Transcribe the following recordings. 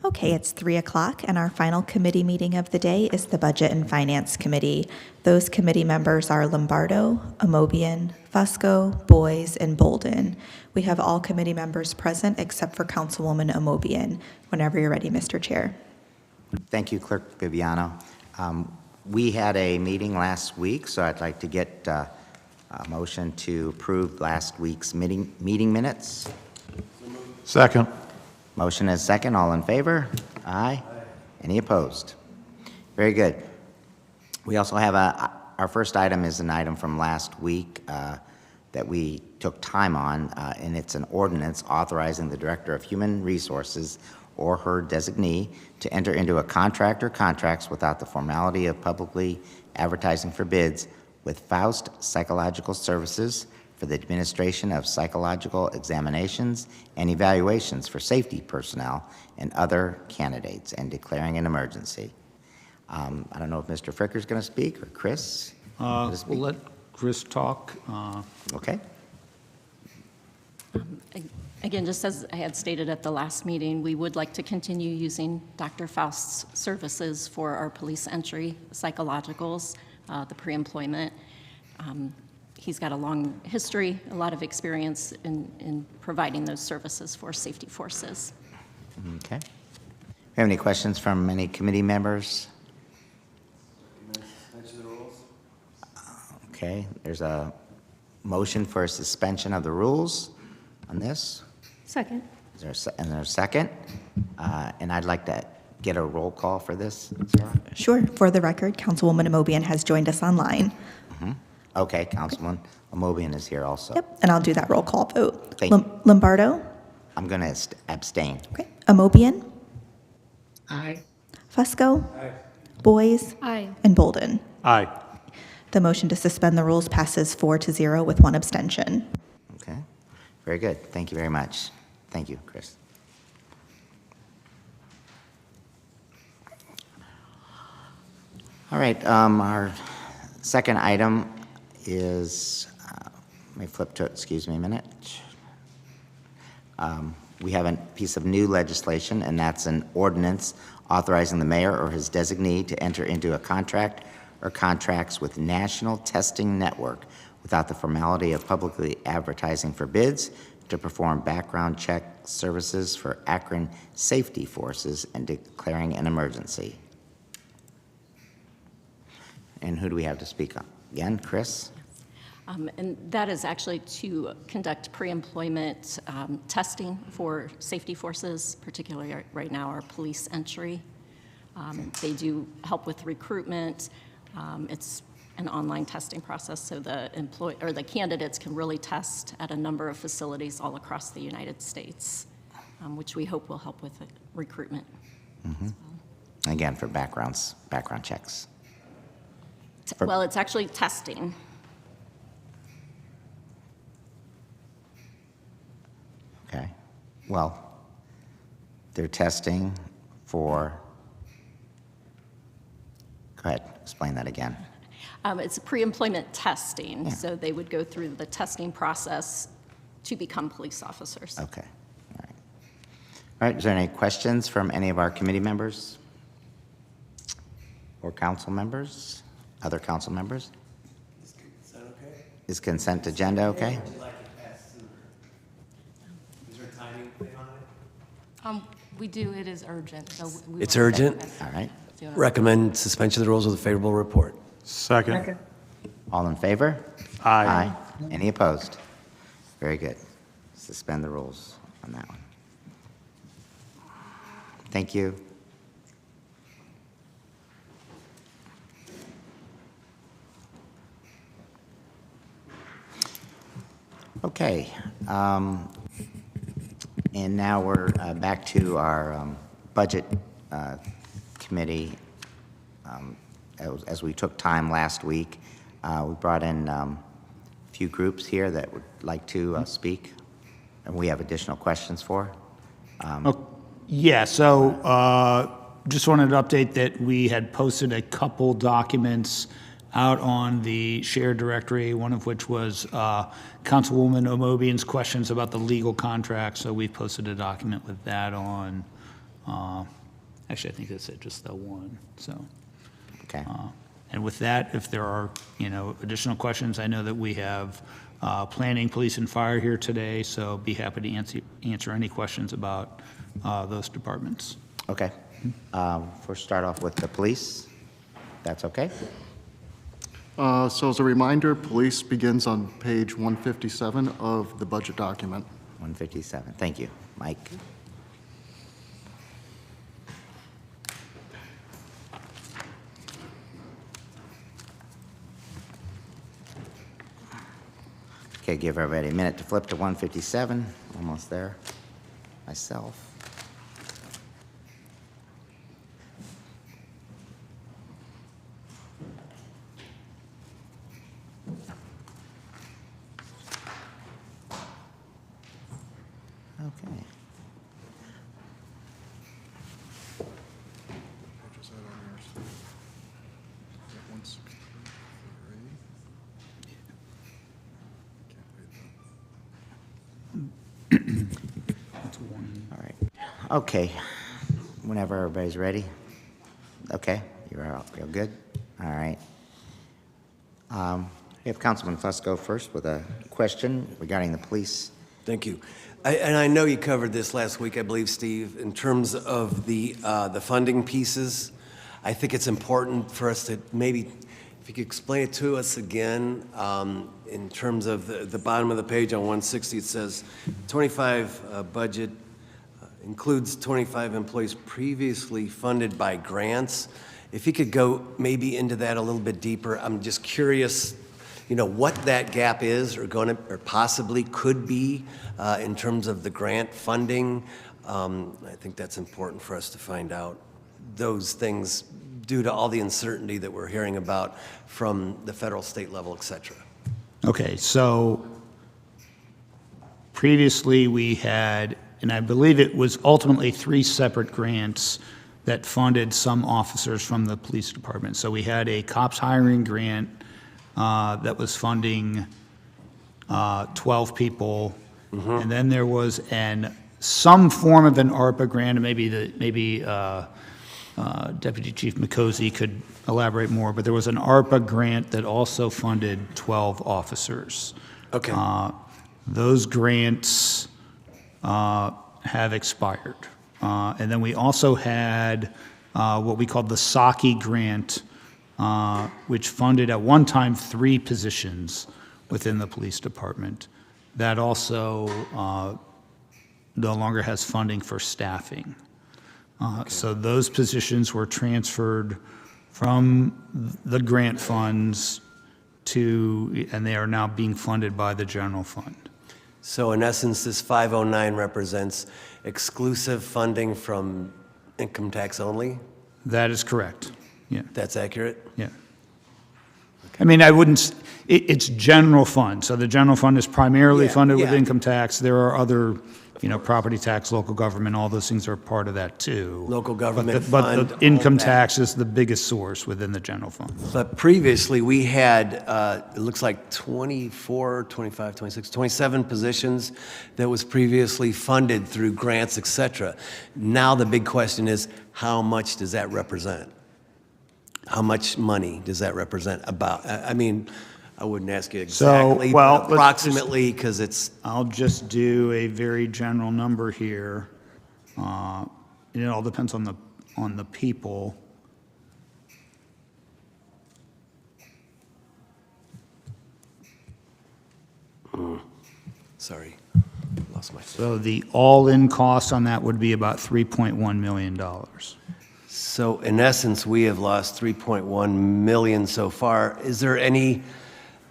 Okay, it's 3 o'clock, and our final committee meeting of the day is the Budget and Finance Committee. Those committee members are Lombardo, Amobian, Fusco, Boyes, and Bolden. We have all committee members present except for Councilwoman Amobian. Whenever you're ready, Mr. Chair. Thank you, Clerk Viviano. We had a meeting last week, so I'd like to get a motion to approve last week's meeting minutes. Second. Motion is second. All in favor? Aye. Any opposed? Very good. We also have our first item is an item from last week that we took time on, and it's an ordinance authorizing the Director of Human Resources or her designee to enter into a contract or contracts without the formality of publicly advertising for bids with Faust Psychological Services for the administration of psychological examinations and evaluations for safety personnel and other candidates, and declaring an emergency. I don't know if Mr. Fricker's going to speak or Chris. We'll let Chris talk. Okay. Again, just as I had stated at the last meeting, we would like to continue using Dr. Faust's services for our police entry psychologicals, the pre-employment. He's got a long history, a lot of experience in providing those services for safety forces. Okay. We have any questions from any committee members? Suspension of the rules. Okay, there's a motion for a suspension of the rules on this. Second. Is there a second? And I'd like to get a roll call for this, Sarah. Sure. For the record, Councilwoman Amobian has joined us online. Okay, Councilman Amobian is here also. Yep, and I'll do that roll call vote. Thank you. Lombardo? I'm going to abstain. Okay. Amobian? Aye. Fusco? Boyes? Aye. And Bolden. Aye. The motion to suspend the rules passes 4-0 with 1 abstention. Okay, very good. Thank you very much. Thank you, Chris. All right, our second item is, let me flip to it, excuse me a minute. We have a piece of new legislation, and that's an ordinance authorizing the mayor or his designee to enter into a contract or contracts with National Testing Network without the formality of publicly advertising for bids to perform background check services for Akron safety forces and declaring an emergency. And who do we have to speak on? Again, Chris? And that is actually to conduct pre-employment testing for safety forces, particularly right now our police entry. They do help with recruitment. It's an online testing process, so the candidates can really test at a number of facilities all across the United States, which we hope will help with recruitment. Mm-hmm. Again, for background checks. Well, it's actually testing. Okay. Well, they're testing for, go ahead, explain that again. It's pre-employment testing, Yeah. so they would go through the testing process to become police officers. Okay. All right. All right. Is there any questions from any of our committee members or council members? Other council members? Is consent okay? Is consent agenda okay? Would you like it passed sooner? Is there a timing thing on it? We do, it is urgent, so we. It's urgent. All right. Recommend suspension of the rules with a favorable report. Second. All in favor? Aye. Any opposed? Very good. Suspend the rules on that one. Thank you. Okay. And now we're back to our budget committee. As we took time last week, we brought in a few groups here that would like to speak, and we have additional questions for. Yeah, so just wanted to update that we had posted a couple documents out on the shared directory, one of which was Councilwoman Omobian's questions about the legal contract. So we posted a document with that on Actually, I think that's it, just the one, so. Okay. And with that, if there are, additional questions, I know that we have planning, police, and fire here today, so be happy to answer any questions about those departments. Okay. First, start off with the police. That's okay? So as a reminder, police begins on page 157 of the budget document. 157. Thank you. Mike? Okay, give everybody a minute to flip to 157. Almost there. Myself. Okay. All right. Okay. Whenever everybody's ready. Okay, you're all real good. All right. We have Councilman Fusco first with a question regarding the police. Thank you. And I know you covered this last week, I believe, Steve, in terms of the funding pieces. I think it's important for us to maybe, if you could explain it to us again, in terms of the bottom of the page on 160, it says 25 budget includes 25 employees previously funded by grants. If you could go maybe into that a little bit deeper, I'm just curious, what that gap is or possibly could be in terms of the grant funding. I think that's important for us to find out those things due to all the uncertainty that we're hearing about from the federal, state level, et cetera. Okay, so previously we had, and I believe it was ultimately 3 separate grants that funded some officers from the police department. So we had a cops hiring grant that was funding 12 people. And then there was some form of an ARPA grant, and maybe Deputy Chief McCosey could elaborate more, but there was an ARPA grant that also funded 12 officers. Okay. Those grants have expired. And then we also had what we called the Saki grant, which funded at one time 3 positions within the police department. That also no longer has funding for staffing. So those positions were transferred from the grant funds and they are now being funded by the general fund. So in essence, this 509 represents exclusive funding from income tax only? That is correct. Yeah, That's accurate? yeah. I mean, I wouldn't, it's general fund. So the general fund is primarily Yeah, funded with yeah. income tax. There are other, property tax, local government, all those things are part of that too. Local But government the- But fund, the income all that. tax is the biggest source within the general fund. But previously, we had, it looks like 24, 25, 26, 27 positions that was previously funded through grants, et cetera. Now the big question is, how much does that represent? How much money does that represent about? I mean, I wouldn't ask you exactly, well, but let's just- approximately, because it's, I'll just do a very general number here. It all depends on the people. sorry, lost my. So the all-in cost on that would be about $3.1 million. So in essence, we have lost 3.1 million so far. Is there any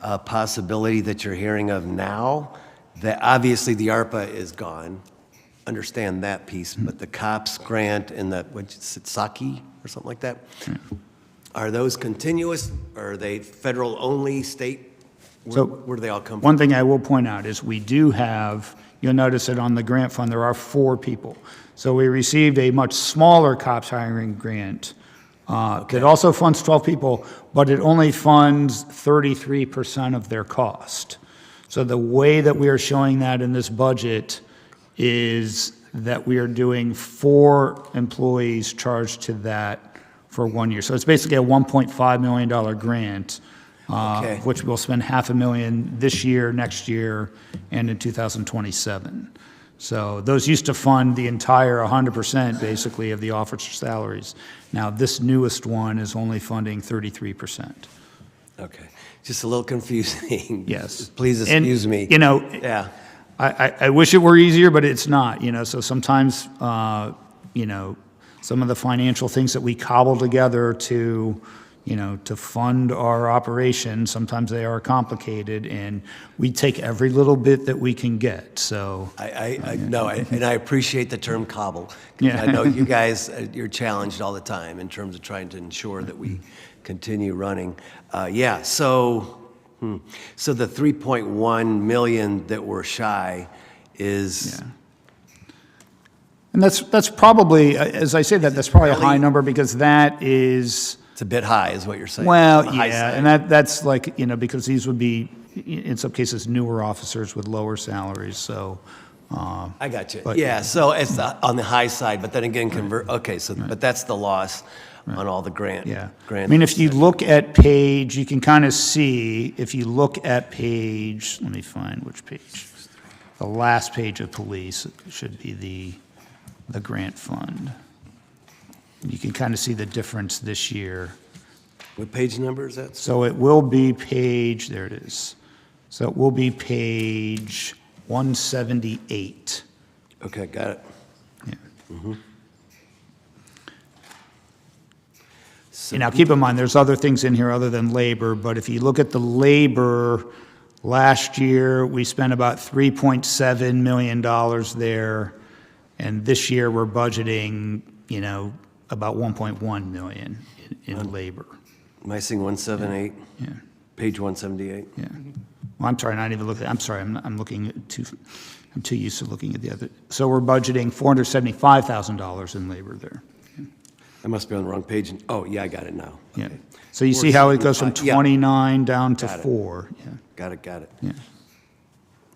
possibility that you're hearing of now? That obviously the ARPA is gone, understand that piece, but the COPS grant and the, what's it, Saki or something like that? Are those continuous? Are they federal only, state? Where do they all come from? One thing I will point out is we do have, you'll notice that on the grant fund, there are 4 people. So we received a much smaller cops hiring grant that also funds 12 people, but it only funds 33% of their cost. So the way that we are showing that in this budget is that we are doing 4 employees charged to that for 1 year. So it's basically a $1.5 million grant, Okay. of which we'll spend $500,000 this year, next year, and in 2027. So those used to fund the entire 100%, basically, of the officer salaries. Now, this newest one is only funding 33%. Okay, just a little confusing. Yes. Please And, excuse me. You know, Yeah, I wish it were easier, but it's not, so sometimes, some of the financial things that we cobble together to fund our operation, sometimes they are complicated, and we take every little bit that we can get, so. and I appreciate the term cobble. 'Cause Yeah. I know you guys, you're challenged all the time in terms of trying to ensure that we continue running. Yeah, so the 3.1 million that we're shy is, Yeah. And that's probably, as I say that, that's probably a high really? number, because that is, it's a bit high, is what you're saying. well, On the high yeah, side. and that's like, because these would be, in some cases, newer officers with lower salaries, so. I got you. But- Yeah, so it's on the high side, but then again, okay, so, but that's the loss on all the grant. Yeah. grant- I mean, if you look at page, you can kind of see, if you look at page, let me find which page. The last page of police should be the grant fund. You can kind of see the difference this year. What page number is that? So it will be page, there it is. So it will be page 178. Okay, got it. Yeah. And now, keep in mind, there's other things in here other than labor, but if you look at the labor, last year, we spent about $3.7 million there, and this year, we're budgeting, about 1.1 million in labor. Am I seeing 178? Yeah, Page 178? yeah. Well, I'm sorry, not even looking, I'm sorry, I'm looking I'm too used to looking at the other. So we're budgeting $475,000 in labor there. I must be on the wrong page. Oh, yeah, I got it now. Yeah. Okay. So you see how it goes from 475, yeah. 29 down to Got it. 4. Yeah, Got it. yeah.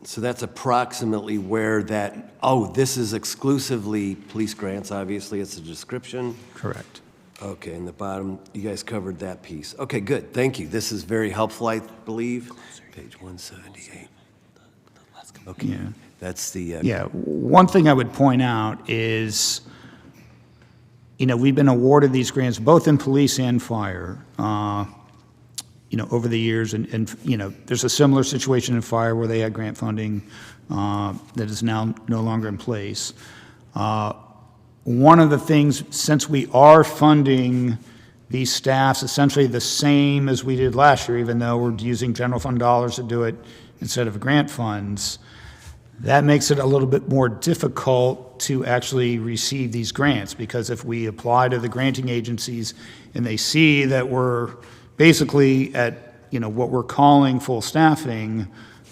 So that's approximately where that, this is exclusively police grants, obviously, it's a description. Correct. Okay, in the bottom, you guys covered that piece. Okay, good, thank you. This is very helpful, I believe. Page 178. Okay, Yeah. that's the, Yeah, one thing I would point out is, we've been awarded these grants both in police and fire, over the years, and there's a similar situation in fire where they had grant funding that is now no longer in place. One of the things, since we are funding these staffs essentially the same as we did last year, even though we're using general fund dollars to do it instead of grant funds, that makes it a little bit more difficult to actually receive these grants, because if we apply to the granting agencies and they see that we're basically at, what we're calling full staffing,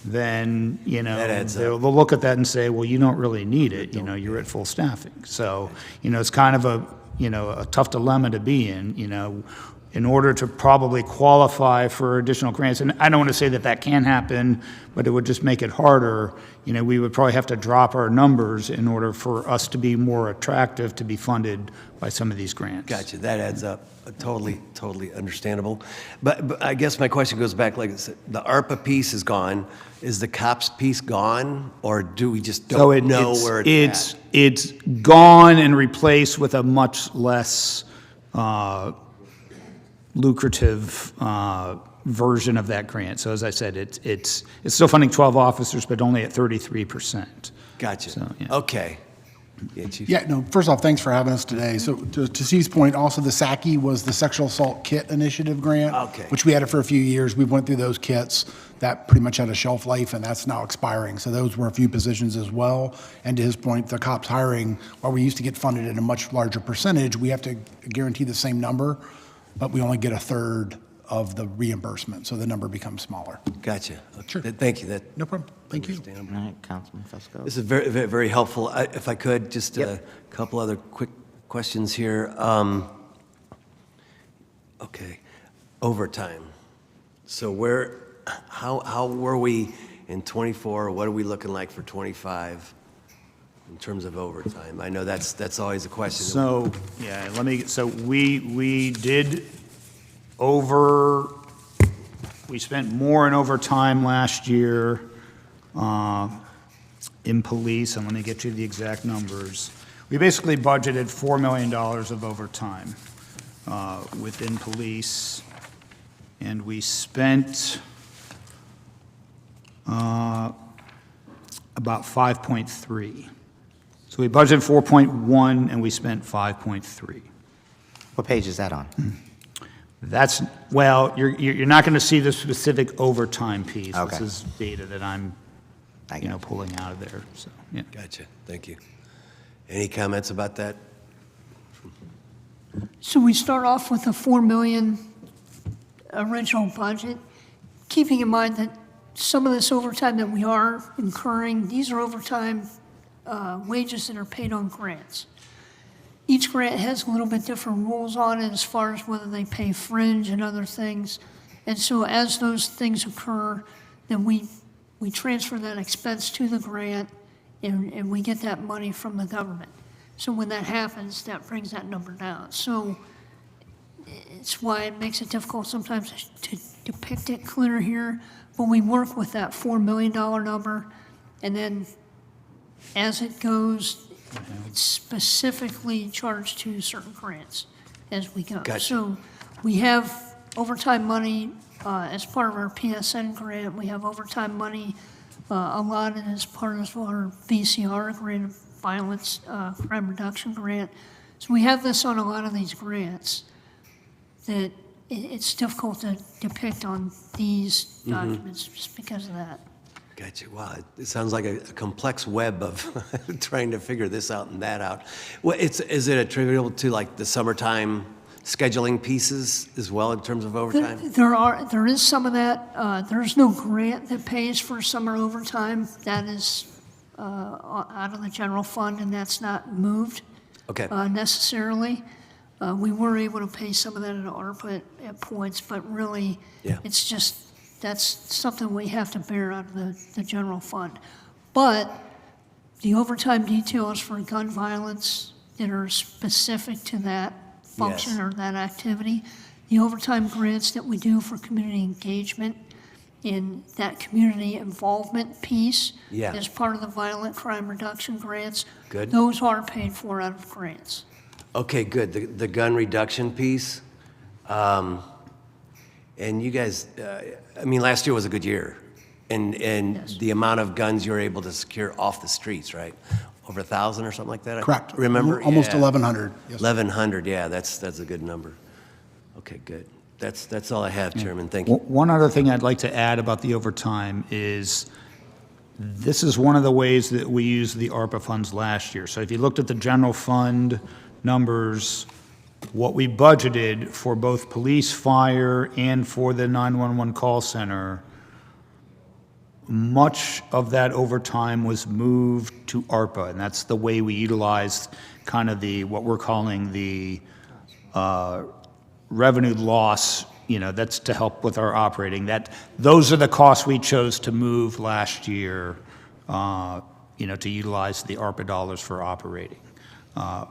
then, adds up. they'll look at that and say, well, you don't really need it, you're at full staffing. So, it's kind of a tough dilemma to be in order to probably qualify for additional grants. And I don't want to say that that can happen, but it would just make it harder. We would probably have to drop our numbers in order for us to be more attractive to be funded by some of these grants. Gotcha, that adds up. Totally understandable. But I guess my question goes back, like I said, the ARPA piece is gone. Is the COPS piece gone, or do we just don't know where it's at? It's gone and replaced with a much less lucrative version of that grant. So as I said, it's still funding 12 officers, but only at 33%. Gotcha. So, yeah. Okay. Yeah, Chief. Yeah, no, first off, thanks for having us today. So to Steve's point, also the SACI was the Sexual Assault Kit Initiative Grant, Okay. which we had it for a few years. We went through those kits. That pretty much had a shelf life, and that's now expiring. So those were a few positions as well. And to his point, the cops hiring, while we used to get funded at a much larger percentage, we have to guarantee the same number, but we only get a third of the reimbursement, so the number becomes smaller. Gotcha. Sure. Thank you. That No problem. Thank you. understandable. All right, Councilman Fusco. This is very, very, very helpful. If I could, just a couple other quick questions here. Okay, overtime. So how were we in '24? What are we looking like for '25? in terms of overtime? I know that's always a question. So, yeah, so we spent more in overtime last year in police, and let me get you the exact numbers. We basically budgeted $4 million of overtime within police, and we spent about 5.3. So we budgeted 4.1 and we spent 5.3. What page is that on? That's, well, you're not going to see the specific overtime piece. Okay. This is data that I'm, I you know, got you. pulling out of there, so, yeah. Gotcha, thank you. Any comments about that? So we start off with a 4 million original budget, keeping in mind that some of this overtime that we are incurring, these are overtime wages that are paid on grants. Each grant has a little bit different rules on it as far as whether they pay fringe and other things. And so as those things occur, then we transfer that expense to the grant and we get that money from the government. So when that happens, that brings that number down. So it's why it makes it difficult sometimes to depict it clear here, but we work with that $4 million number, and then as it goes, it's specifically charged to certain grants as we go. Gotcha. So we have overtime money as part of our PSN grant. We have overtime money allotted as part of our VCR grant, Violence Crime Reduction Grant. So we have this on a lot of these grants that it's difficult to depict on these documents just because of that. Gotcha. Wow, it sounds like a complex web of trying to figure this out and that out. Well, is it attributable to like the summertime scheduling pieces as well in terms of overtime? There is some of that. There's no grant that pays for summer overtime. That is out of the general fund, and that's not moved Okay. necessarily. We were able to pay some of that into ARPA at points, but really, Yeah. it's just, that's something we have to bear out of the general fund. But the overtime details for gun violence that are specific to that function Yes. or that activity, the overtime grants that we do for community engagement in that community involvement piece Yeah. as part of the violent crime reduction grants, Good. those are paid for out of grants. Okay, good. The gun reduction piece. And you guys, I mean, last year was a good year. And Yes. the amount of guns you were able to secure off the streets, right? Over 1,000 or something like that? Correct. Remember? Almost Yeah. 1,100. Yes. 1,100, yeah, that's a good number. Okay, good. That's all I have, Chairman. Thank you. One other thing I'd like to add about the overtime is this is one of the ways that we used the ARPA funds last year. So if you looked at the general fund numbers, what we budgeted for both police, fire, and for the 911 call center, much of that overtime was moved to ARPA, and that's the way we utilized kind of what we're calling the revenue loss, you know, that's to help with our operating. Those are the costs we chose to move last year, you know, to utilize the ARPA dollars for operating.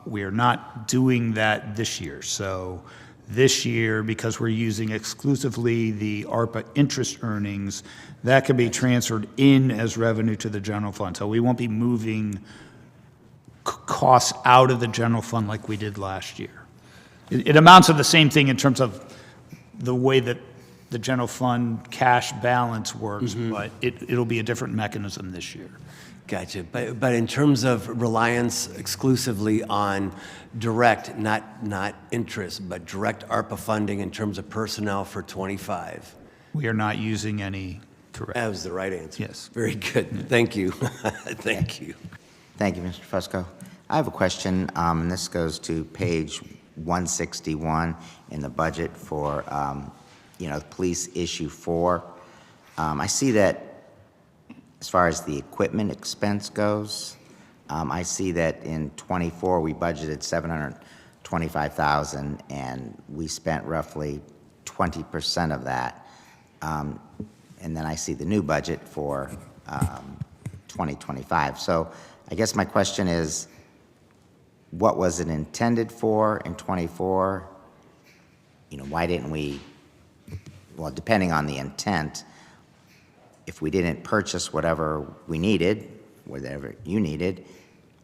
We are not doing that this year. So this year, because we're using exclusively the ARPA interest earnings, that can be transferred in as revenue to the general fund. So we won't be moving costs out of the general fund like we did last year. It amounts to the same thing in terms of the way that the general fund cash balance works, but it'll be a different mechanism this year. Gotcha. But in terms of reliance exclusively on direct, not interest, but direct ARPA funding in terms of personnel for 25. We are not using any, correct. That was the right answer. Yes. Very good. Thank you. Thank you. Thank you, Mr. Fusco. I have a question, and this goes to page 161 in the budget for, you know, police issue 4. I see that as far as the equipment expense goes, I see that in '24 we budgeted $725,000 and we spent roughly 20% of that. And then I see the new budget for 2025. So I guess my question is, what was it intended for in '24? You know, why didn't we, well, depending on the intent, if we didn't purchase whatever we needed, whatever you needed,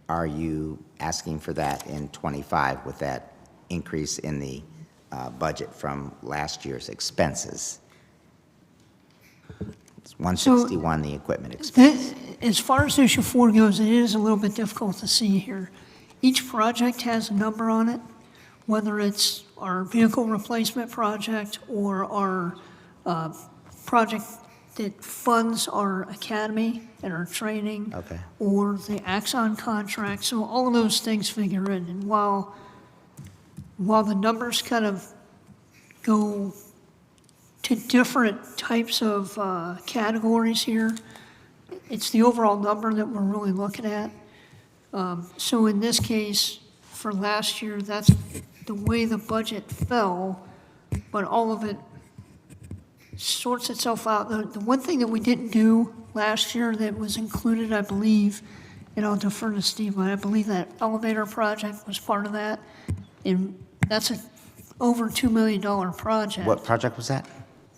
are you asking for that in '25 with that increase in the budget from last year's expenses? It's 161, the equipment expense. As far as issue 4 goes, it is a little bit difficult to see here. Each project has a number on it, whether it's our vehicle replacement project or our project that funds our academy and our training. Okay. Or the Axon contract. So all of those things figure in. And while the numbers kind of go to different types of categories here, it's the overall number that we're really looking at. So in this case, for last year, that's the way the budget fell, but all of it sorts itself out. The one thing that we didn't do last year that was included, I believe, and I'll defer to Steve, but I believe that elevator project was part of that, and that's a over $2 million project. What project was that?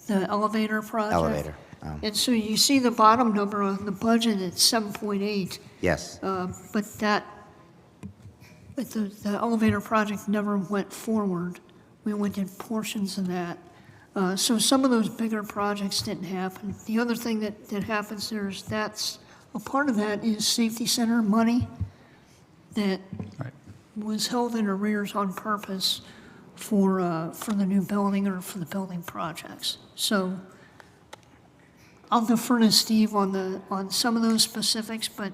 The elevator project. Elevator. And so you see the bottom number on the budget at 7.8. Yes. But the elevator project never went forward. We only did portions of that. So some of those bigger projects didn't happen. The other thing that happens there is that's, a part of that is safety center money that was held in arrears on purpose for the new building or for the building projects. So I'll defer to Steve on some of those specifics, but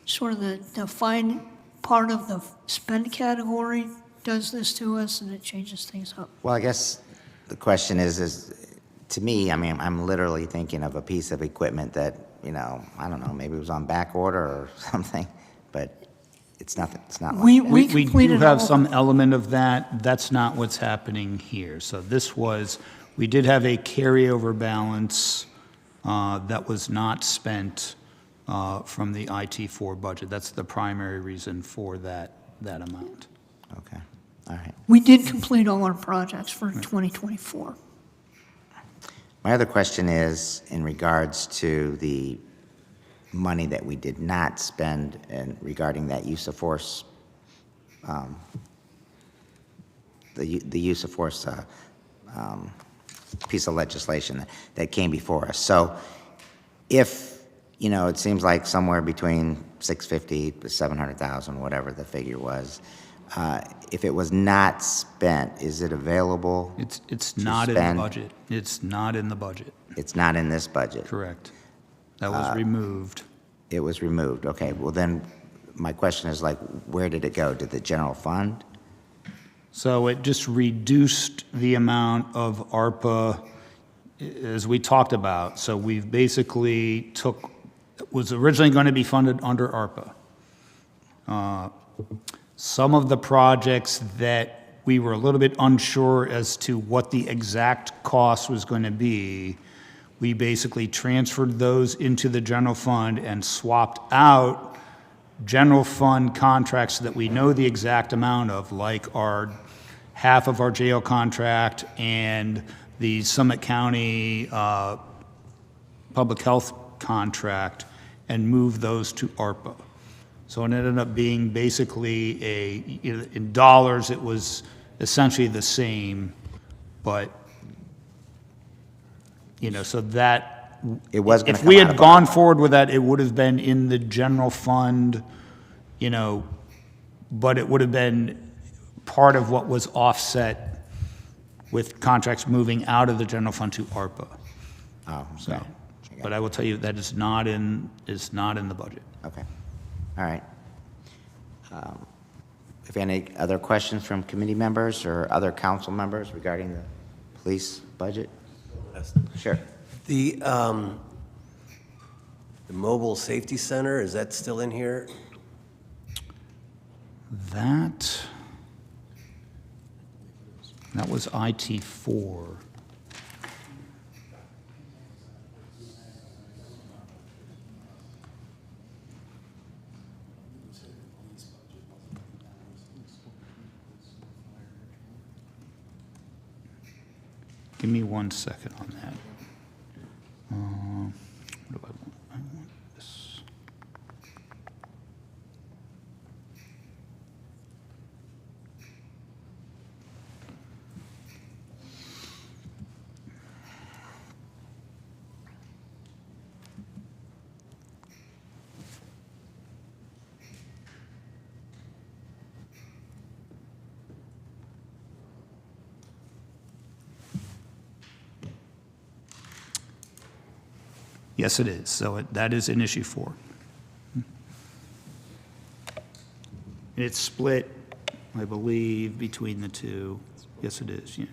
sort of the fine part of the spend category does this to us, and it changes things up. Well, I guess the question is to me, I mean, I'm literally thinking of a piece of equipment that, you know, I don't know, maybe it was on back order or something, but it's nothing, it's not like We that. We do completed have all- some element of that. That's not what's happening here. So this was, we did have a carryover balance that was not spent from the IT4 budget. That's the primary reason for that amount. Okay, all right. We did complete all our projects for 2024. My other question is in regards to the money that we did not spend and regarding that use of force, the use of force piece of legislation that came before us. So if, you know, it seems like somewhere between 650 to 700,000, whatever the figure was, if it was not spent, is it available? It's to not in the spend? budget. It's not in the budget. It's not in this budget? Correct. That was removed. It was removed, okay. Well, then, my question is like, where did it go? Did the general fund? So it just reduced the amount of ARPA, as we talked about. So we've basically took, it was originally going to be funded under ARPA. Some of the projects that we were a little bit unsure as to what the exact cost was going to be, we basically transferred those into the general fund and swapped out general fund contracts so that we know the exact amount of, like our half of our jail contract and the Summit County public health contract, and move those to ARPA. So it ended up being basically in dollars, it was essentially the same, but, you know, so that, It was going to if come we out had of gone ARPA. forward with that, it would have been in the general fund, you know, but it would have been part of what was offset with contracts moving out of the general fund to ARPA. Oh, So, okay. but I will tell you that is not in the budget. Okay, all right. If any other questions from committee members or other council members regarding the police budget? Sure. The mobile safety center, is that still in here? That was IT4. Give me 1 second on that. What do I want? I want this. Yes, it is. So that is in issue 4. It's split, I believe, between the two. Yes, it is, yeah.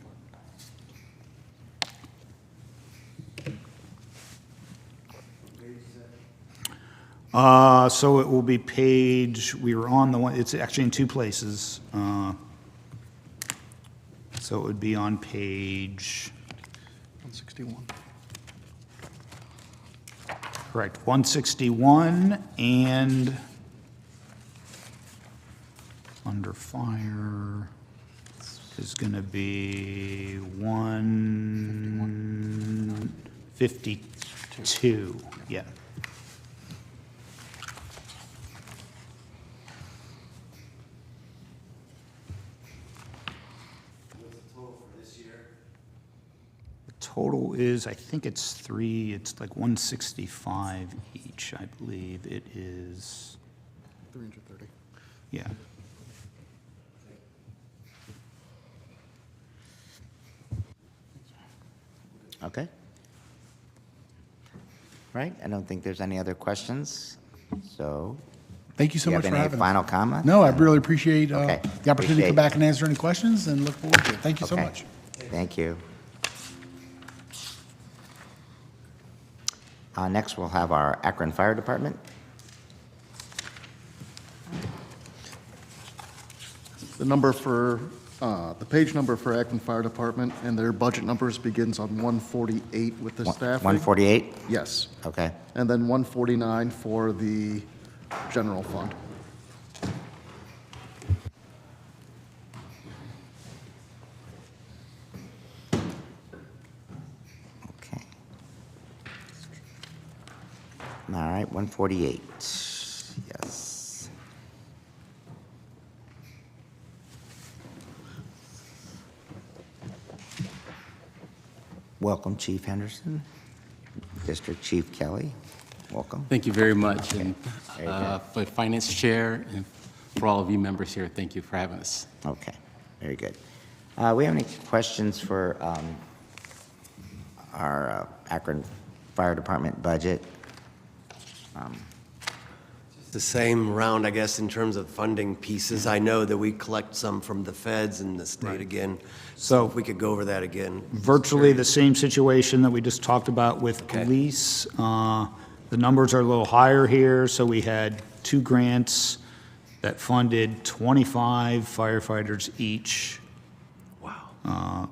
So it will be we were on the one, it's actually in 2 places. So it would be on page, 161. correct, 161, and under fire is going to be 152, yeah. Total is, I think it's like 165 each, I believe it is, 330. yeah. Okay. Right, I don't think there's any other questions, so. Thank you so Do you much have for any having us. final comments? No, I really appreciate Okay, the opportunity to come appreciate- back and answer any questions and look forward to it. Thank you so Okay. much. Thank you. Next, we'll have our Akron Fire Department. The number for, the page number for Akron Fire Department and their budget numbers begins on 148 with the staffing. 148? Yes, Okay. and then 149 for the general fund. Okay. All right, 148. Yes. Welcome, Chief Henderson. District Chief Kelly, welcome. Thank you very much. And Very good. for the Finance Chair and for all of you members here, thank you for having us. Okay, very good. We have any questions for our Akron Fire Department budget? The same round, I guess, in terms of funding pieces. I know that we collect some from the feds and the state again. So- if we could go over that again. Virtually the same situation that we just talked about with Okay. police. The numbers are a little higher here, so we had 2 grants that funded 25 firefighters each. Wow.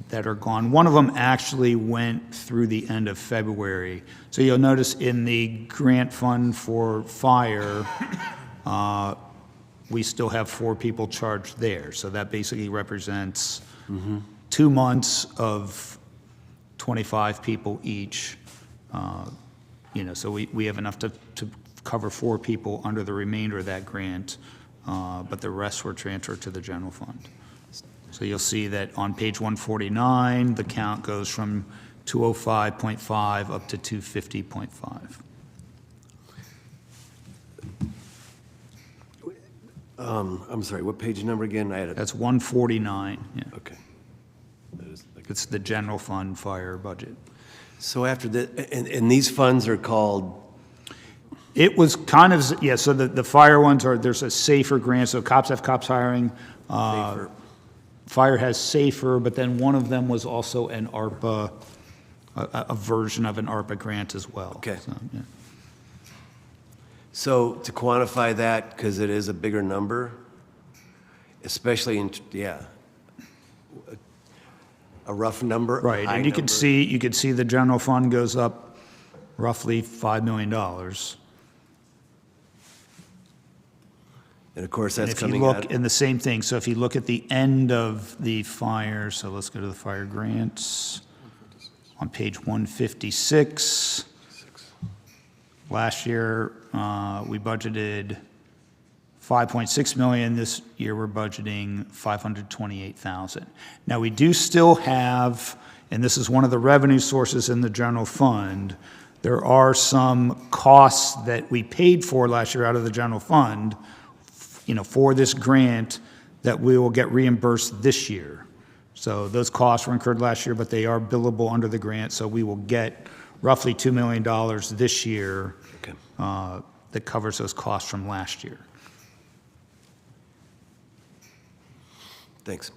That are gone. One of them actually went through the end of February. So you'll notice in the grant fund for fire, we still have 4 people charged there. So that basically represents 2 months of 25 people each. So we have enough to cover 4 people under the remainder of that grant, but the rest were transferred to the general fund. So you'll see that on page 149, the count goes from 205.5 up to 250.5. I'm sorry, what page number again? I had it. That's 149, yeah. Okay. That is- It's the general fund fire budget. So after the, and these funds are called, It was kind of, yeah, so the fire ones there's a safer grant, so cops have cops hiring. Safer. Fire has safer, but then one of them was also an ARPA, a version of an ARPA grant as well. Okay. So, yeah. so to quantify that, because it is a bigger number, especially in, a rough number. a Right, high and you could number. see the general fund goes up roughly $5 million. And of course, And that's if you coming look, out. and the same thing, so if you look at the end of the fire, so let's go to the fire grants. On page 156. Last year, we budgeted 5.6 million. This year, we're budgeting 528,000. Now, we do still have, and this is one of the revenue sources in the general fund, there are some costs that we paid for last year out of the general fund, for this grant that we will get reimbursed this year. So those costs were incurred last year, but they are billable under the grant, so we will get roughly $2 million this year that covers those costs from last year. Thanks.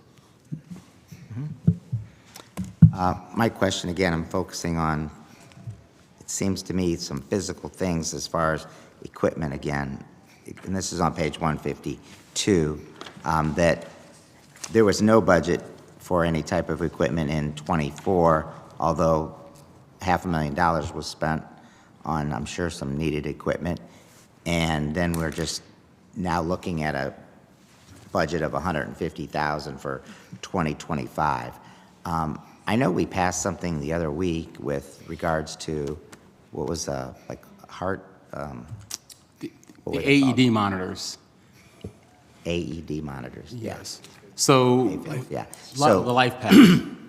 My question, again, I'm focusing on, it seems to me, some physical things as far as equipment again, and this is on page 152, that there was no budget for any type of equipment in '24, although $500,000 was spent on, I'm sure, some needed equipment. And then we're just now looking at a budget of $150,000 for 2025. I know we passed something the other week with regards to, what was, like, heart, The what were they called? AED monitors. AED monitors, Yes. So, yeah. the So, life pack.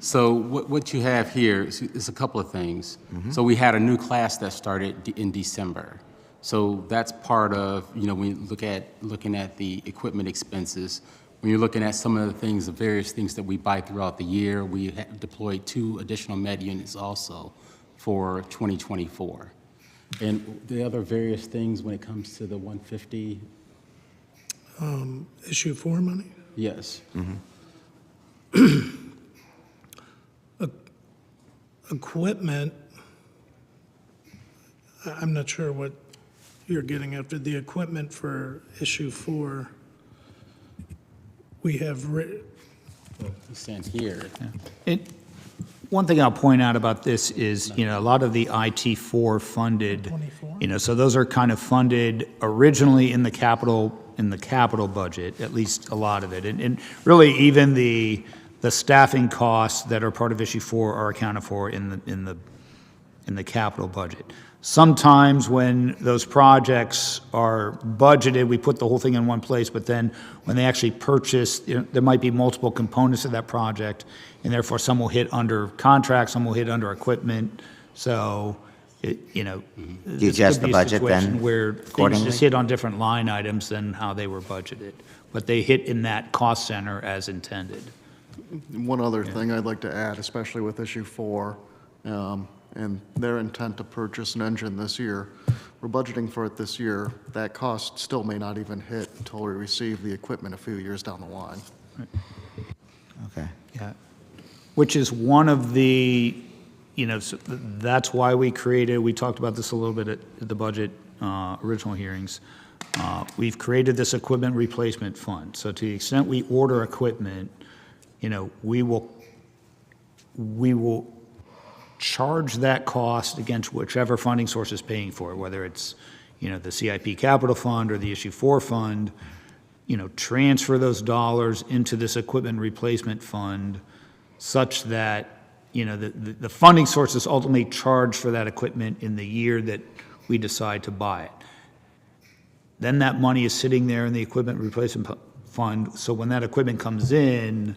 So what you have here is a couple of things. So we had a new class that started in December. So that's part of, when you looking at the equipment expenses, when you're looking at some of the things, the various things that we buy throughout the year, we deployed 2 additional med units also for 2024. And the other various things when it comes to the 150, Issue 4 money? yes. Equipment, I'm not sure what you're getting after. The equipment for issue 4, we have, He's saying here. One thing I'll point out about this is, a lot of the IT4 funded, 24? So those are kind of funded originally in the capital budget, at least a lot of it. And really, even the staffing costs that are part of issue 4 are accounted for in the capital budget. Sometimes when those projects are budgeted, we put the whole thing in one place, but then when they actually purchase, there might be multiple components of that project, and therefore some will hit under contract, some will hit under equipment. So, you this adjust could be the a budget situation then where things accordingly? just hit on different line items than how they were budgeted, but they hit in that cost center as intended. One other thing I'd like to add, especially with issue 4, and their intent to purchase an engine this year, we're budgeting for it this year. That cost still may not even hit until we receive the equipment a few years down the line. okay. Yeah, which is one of the, so that's why we talked about this a little bit at the budget original hearings. We've created this equipment replacement fund. So to the extent we order equipment, we will charge that cost against whichever funding source is paying for it, whether it's, the CIP capital fund or the issue 4 fund, transfer those dollars into this equipment replacement fund such that, the funding source is ultimately charged for that equipment in the year that we decide to buy it. Then that money is sitting there in the equipment replacement fund, so when that equipment comes in,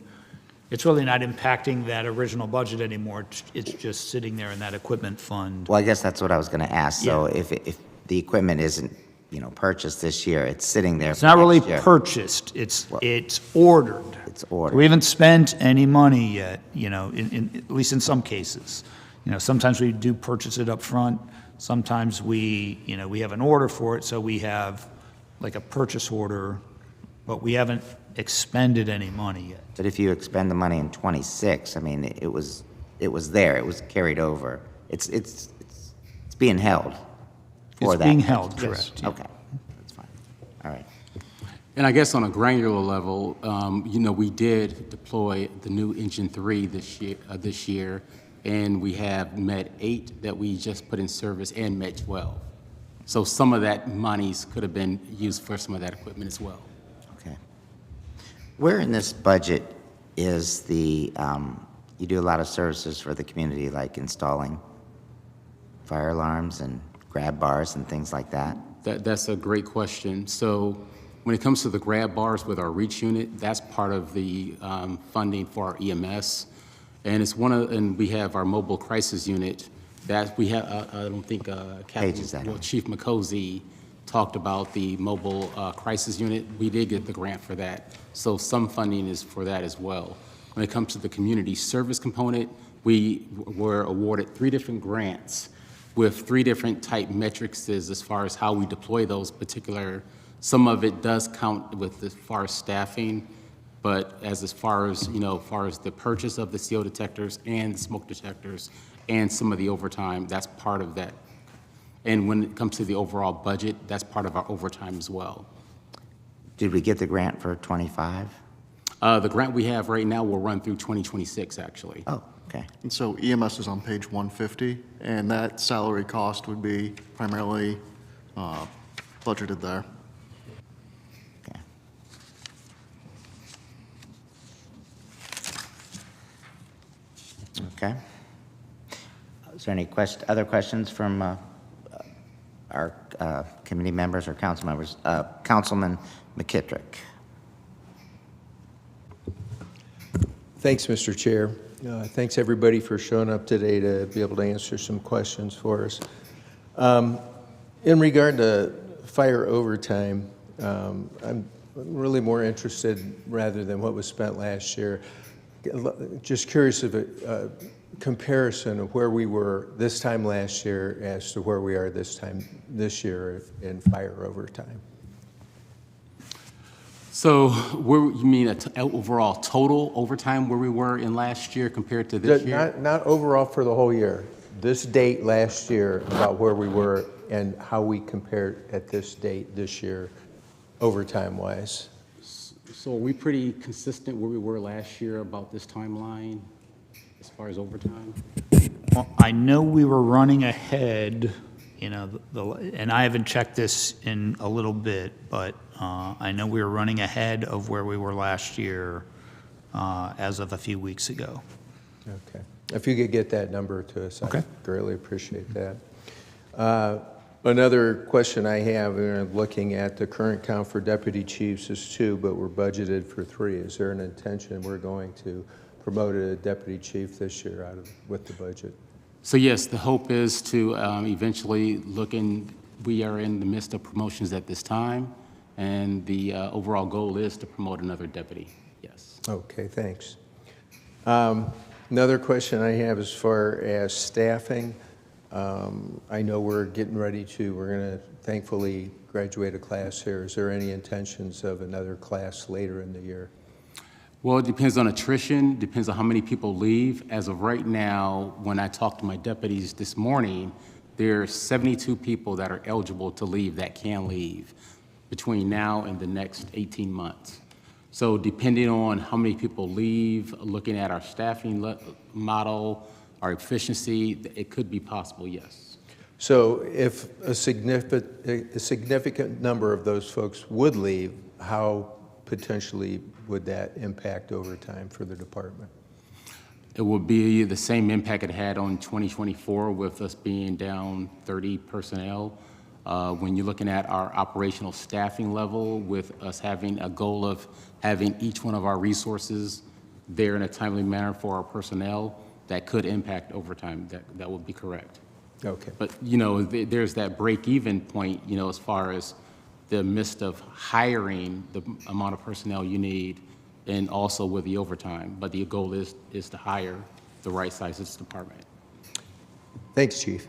it's really not impacting that original budget anymore. It's just sitting there in that equipment fund. Well, I guess that's what I was going to ask. So Yeah. if the equipment isn't, purchased this year, it's sitting there It's not really next year. purchased, it's ordered. It's ordered. We haven't spent any money yet, at least in some cases. Sometimes we do purchase it up front. Sometimes we have an order for it, so we have like a purchase order, but we haven't expended any money yet. But if you expend the money in '26, I mean, it was there, it was carried over. It's being held for It's that. being held, Yes. correct, yeah. Okay, that's fine. All right. And I guess on a granular level, we did deploy the new Engine 3 this year, and we have Med 8 that we just put in service and Med 12. So some of that monies could have been used for some of that equipment as well. Where in this budget is the, you do a lot of services for the community, like installing fire alarms and grab bars and things like that? That's a great question. So when it comes to the grab bars with our REACH unit, that's part of the funding for our EMS. And it's and we have our mobile crisis unit that we have, I don't think Page is that on? Chief McCosey talked about the mobile crisis unit. We did get the grant for that. So some funding is for that as well. When it comes to the community service component, we were awarded 3 different grants with 3 different type metrics as far as how we deploy those particular. Some of it does count with as far as staffing, but as far as, as far as the purchase of the CO detectors and smoke detectors and some of the overtime, that's part of that. And when it comes to the overall budget, that's part of our overtime as well. Did we get the grant for 25? The grant we have right now will run through 2026, actually. Oh, okay. And so EMS is on page 150, and that salary cost would be primarily budgeted there. Okay. Okay. Is there any other questions from our committee members or council members? Councilman McKittrick. Thanks, Mr. Chair. Thanks, everybody, for showing up today to be able to answer some questions for us. In regard to fire overtime, I'm really more interested, rather than what was spent last year, just curious of a comparison of where we were this time last year as to where we are this year in fire overtime. So you mean overall total overtime where we were in last year compared to this year? Not overall for the whole year. This date last year, about where we were and how we compared at this date this year, overtime-wise. So are we pretty consistent where we were last year about this timeline as far as overtime? Well, I know we were running ahead, and I haven't checked this in a little bit, but I know we were running ahead of where we were last year as of a few weeks ago. Okay. If you could get that number to us, Okay. I'd greatly appreciate that. Another question I have, looking at the current count for deputy chiefs is 2, but we're budgeted for 3. Is there an intention we're going to promote a deputy chief this year with the budget? So yes, the hope is to eventually we are in the midst of promotions at this time, and the overall goal is to promote another deputy, yes. Okay, thanks. Another question I have as far as staffing. I know we're getting ready we're going to thankfully graduate a class here. Is there any intentions of another class later in the year? Well, it depends on attrition, depends on how many people leave. As of right now, when I talked to my deputies this morning, there are 72 people that are eligible to leave that can leave between now and the next 18 months. So depending on how many people leave, looking at our staffing model, our efficiency, it could be possible, yes. So if a significant number of those folks would leave, how potentially would that impact overtime for the department? It would be the same impact it had on 2024 with us being down 30 personnel. When you're looking at our operational staffing level, with us having a goal of having each one of our resources there in a timely manner for our personnel, that could impact overtime. That would be correct. Okay. But, there's that break-even point, as far as the midst of hiring the amount of personnel you need, and also with the overtime. But the goal is to hire the right size department. Thanks, Chief.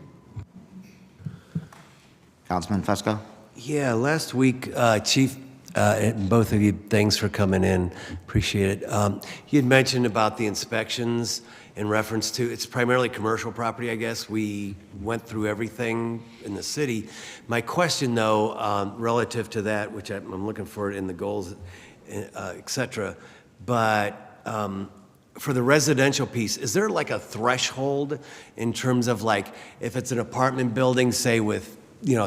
Councilman Fusco? Yeah, last week, Chief, and both of you, thanks for coming in. Appreciate it. You had mentioned about the inspections in reference to, it's primarily commercial property, I guess. We went through everything in the city. My question, though, relative to that, which I'm looking for it in the goals, et cetera, but for the residential piece, is there like a threshold in terms of like, if it's an apartment building, say with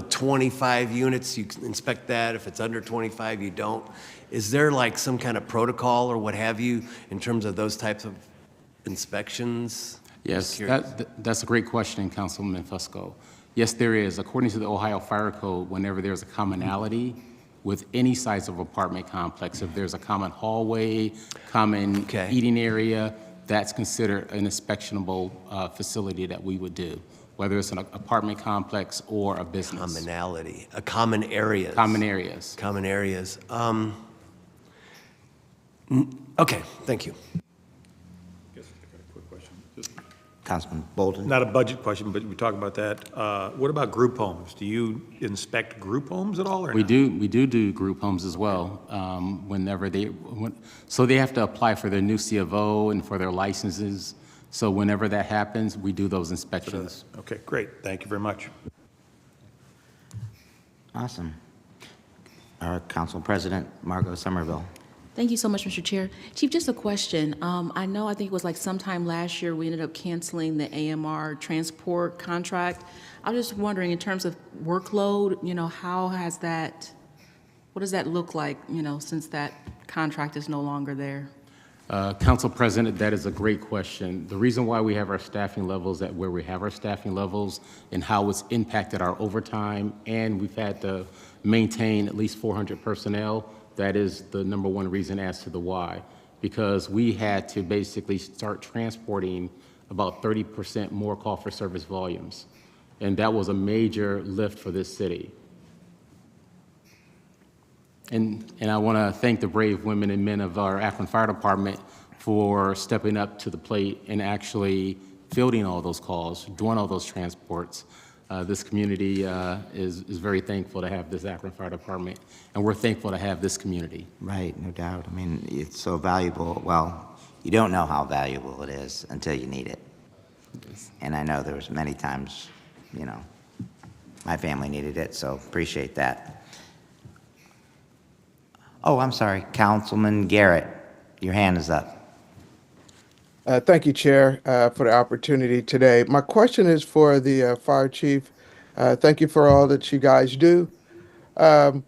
25 units, you can inspect that. If it's under 25, you don't. Is there like some kind of protocol or what have you in terms of those types of inspections? Yes, Just curious. that's a great question, Councilman Fusco. Yes, there is. According to the Ohio Fire Code, whenever there's a commonality with any size of apartment complex, if there's a common hallway, common Okay. eating area, that's considered an inspectionable facility that we would do, whether it's an apartment complex or a business. Commonality, common areas. Common areas. Common areas. Okay, thank you. Councilman Bolden? Not a budget question, but we talked about that. What about group homes? Do you inspect group homes at all or We not? do group homes as well, whenever so they have to apply for their new C of O and for their licenses. So whenever that happens, we do those inspections. Okay, great. Thank you very much. Awesome. Our Council President, Margot Somerville. Thank you so much, Mr. Chair. Chief, just a question. I think it was like sometime last year, we ended up canceling the AMR transport contract. I was just wondering, in terms of workload, what does that look like, since that contract is no longer there? Council President, that is a great question. The reason why we have our staffing levels at where we have our staffing levels and how it's impacted our overtime, and we've had to maintain at least 400 personnel, that is the number one reason as to the why. Because we had to basically start transporting about 30% more call for service volumes. And that was a major lift for this city. And I want to thank the brave women and men of our Akron Fire Department for stepping up to the plate and actually fielding all those calls, doing all those transports. This community is very thankful to have this Akron Fire Department, and we're thankful to have this community. Right, no doubt. I mean, it's so valuable. Well, you don't know how valuable it is until you need it. And I know there was many times, my family needed it, so appreciate that. Oh, I'm sorry, Councilman Garrett, your hand is up. Thank you, Chair, for the opportunity today. My question is for the fire chief. Thank you for all that you guys do. The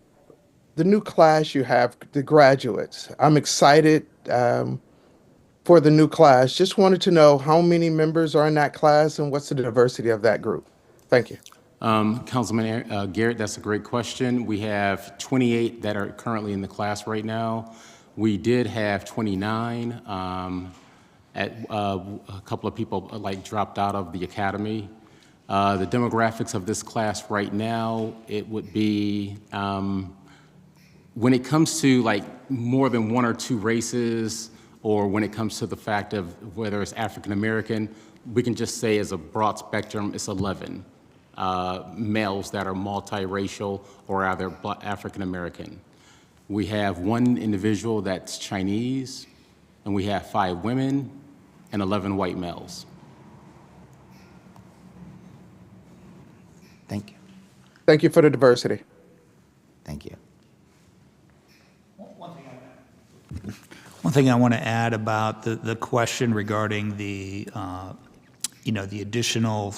new class you have, the graduates, I'm excited for the new class. Just wanted to know how many members are in that class and what's the diversity of that group? Thank you. Councilman Garrett, that's a great question. We have 28 that are currently in the class right now. We did have 29. A couple of people dropped out of the academy. The demographics of this class right now, it would be, when it comes to more than one or two races, or when it comes to the fact of whether it's African American, we can just say as a broad spectrum, it's 11 males that are multiracial or either African American. We have one individual that's Chinese, and we have 5 women and 11 white males. Thank you. Thank you for the diversity. Thank you. One thing I want to add about the question regarding the additional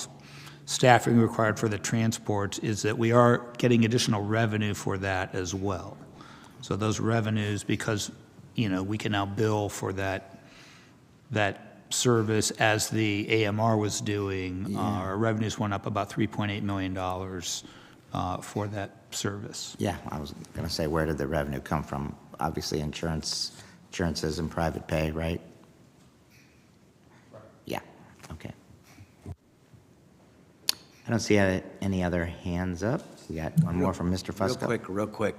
staffing required for the transports is that we are getting additional revenue for that as well. So those revenues, because, we can now bill for that service as the AMR was doing, our revenues went up about $3.8 million for that service. Yeah, I was going to say, where did the revenue come from? Obviously, insurances and private pay, right? Yeah, okay. I don't see any other hands up. We got one more from Mr. Fusco. Real quick.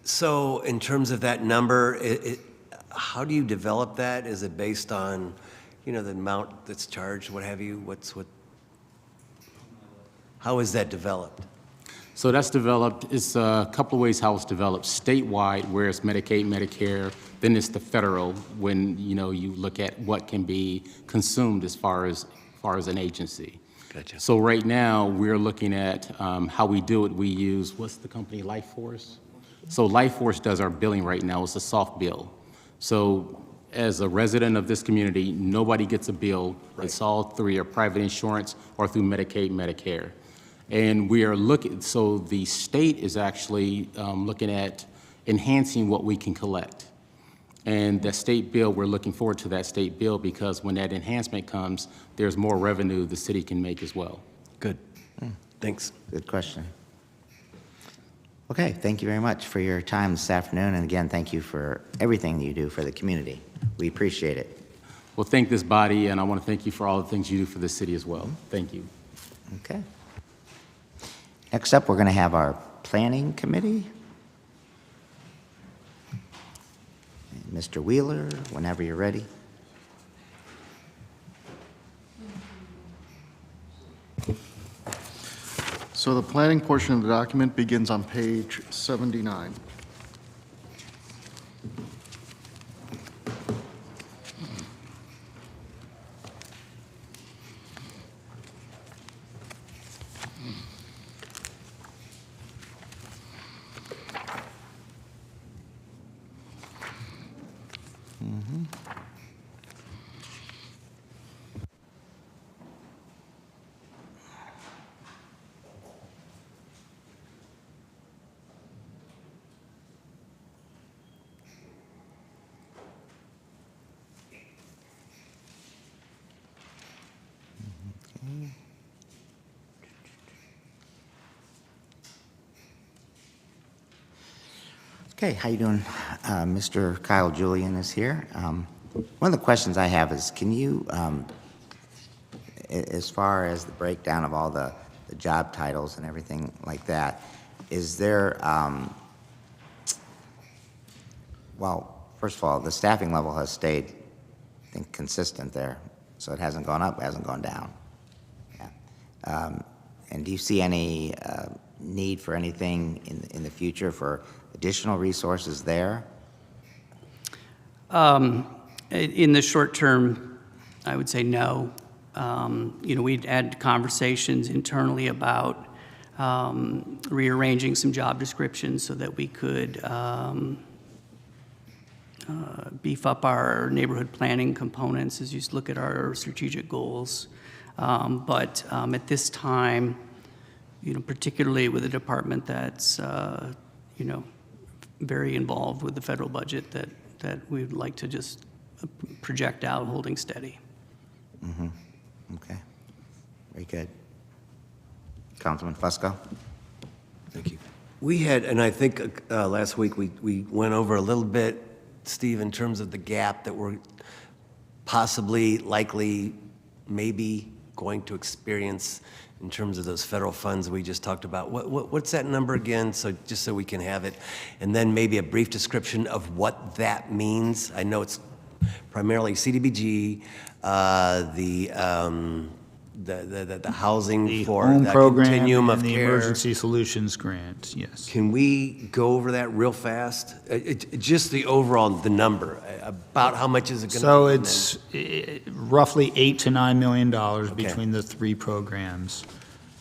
So in terms of that number, how do you develop that? Is it based on, the amount that's charged, what have you? How is that developed? So that's developed, it's a couple of ways how it's developed. Statewide, where it's Medicaid, Medicare, then it's the federal, when, you look at what can be consumed as far as an agency. Gotcha. So right now, we're looking at how we do it. We use, what's the company, LifeForce? So LifeForce does our billing right now. It's a soft bill. So as a resident of this community, nobody gets a bill. Right. It's all through your private insurance or through Medicaid, Medicare. And we are looking, so the state is actually looking at enhancing what we can collect. And the state bill, we're looking forward to that state bill because when that enhancement comes, there's more revenue the city can make as well. Good. Thanks. Good question. Okay, thank you very much for your time this afternoon, and again, thank you for everything you do for the community. We appreciate it. Well, thank this body, and I want to thank you for all the things you do for the city as well. Thank you. Okay. Next up, we're going to have our planning committee. Mr. Wheeler, whenever you're ready. So the planning portion of the document begins on page 79. Okay, how you doing? Mr. Kyle Julian is here. One of the questions I have is, can you, as far as the breakdown of all the job titles and everything like that, is there, well, first of all, the staffing level has stayed, I think, consistent there. So it hasn't gone up, it hasn't gone down. Yeah. And do you see any need for anything in the future for additional resources there? In the short term, I would say no. We'd had conversations internally about rearranging some job descriptions so that we could beef up our neighborhood planning components as you look at our strategic goals. But at this time, particularly with a department that's, very involved with the federal budget, that we'd like to just project out holding steady. Mm-hmm. Okay. Very good. Councilman Fusco? Thank you. We had, and I think last week we went over a little bit, Steve, in terms of the gap that we're possibly, likely, maybe going to experience in terms of those federal funds we just talked about. What's that number again? So just so we can have it, and then maybe a brief description of what that means. I know it's primarily CDBG, the housing for home that program continuum of and the care. emergency solutions grant, yes. Can we go over that real fast? Just the overall, the number, about how much is it going to be? So it's roughly $8 to $9 million Okay. between the three programs.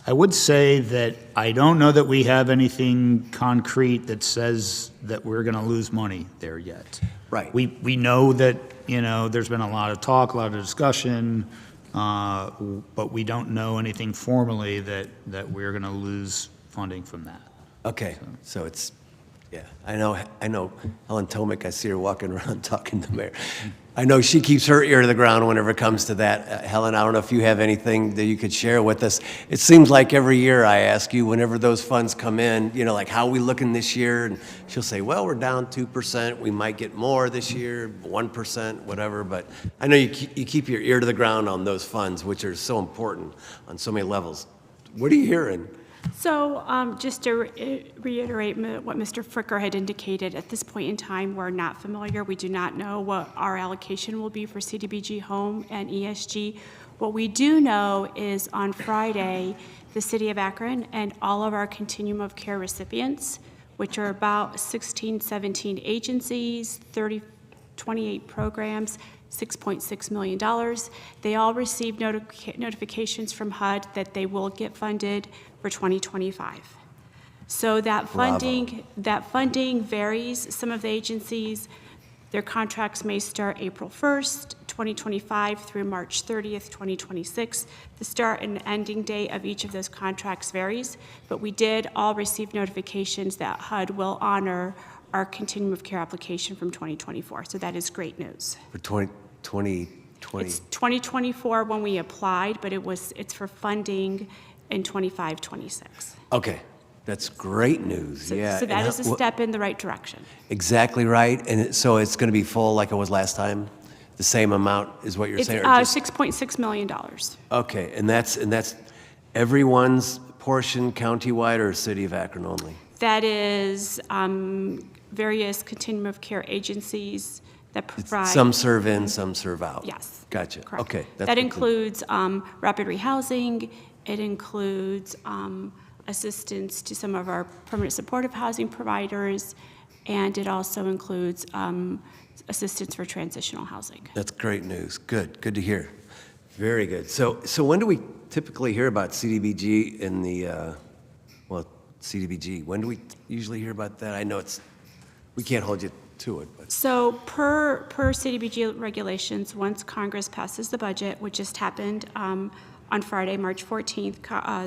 I would say that I don't know that we have anything concrete that says that we're going to lose money there yet. Right. We know that, there's been a lot of talk, a lot of discussion, but we don't know anything formally that we're going to lose funding from that. Okay, so it's, yeah, I know Helen Tomic, I see her walking around talking to the mayor. I know she keeps her ear to the ground whenever it comes to that. Helen, I don't know if you have anything that you could share with us. It seems like every year I ask you, whenever those funds come in, like, how are we looking this year? And she'll say, well, we're down 2%. We might get more this year, 1%, whatever. But I know you keep your ear to the ground on those funds, which are so important on so many levels. What are you hearing? So just to reiterate what Mr. Fricker had indicated, at this point in time, we're not familiar. We do not know what our allocation will be for CDBG Home and ESG. What we do know is on Friday, the City of Akron and all of our continuum of care recipients, which are about 16, 17 agencies, 28 programs, $6.6 million. They all received notifications from HUD that they will get funded for 2025. So that funding varies. Some of the agencies, their contracts may start April 1st, 2025 through March 30th, 2026. The start and ending date of each of those contracts varies, but we did all receive notifications that HUD will honor our continuum of care application from 2024. So that is great news. For 2020. It's 2024 when we applied, but it's for funding in 25, 26. Okay, that's great news, So, yeah. so that And is a step in the right direction. Exactly right, and so it's going to be full like it was last time? The same amount is what you're It's saying? or just- $6.6 million. Okay, and that's everyone's portion countywide or City of Akron only? That is various continuum of care agencies that provide. Some serve in, some serve out? Yes. Gotcha, Correct. okay. that's That good to- includes rapid rehousing. It includes assistance to some of our permanent supportive housing providers, and it also includes assistance for transitional housing. That's great news, good to hear. Very good. So when do we typically hear about CDBG in the, CDBG? When do we usually hear about that? I know we can't hold you to it, but. So per CDBG regulations, once Congress passes the budget, which just happened on Friday, March 14th,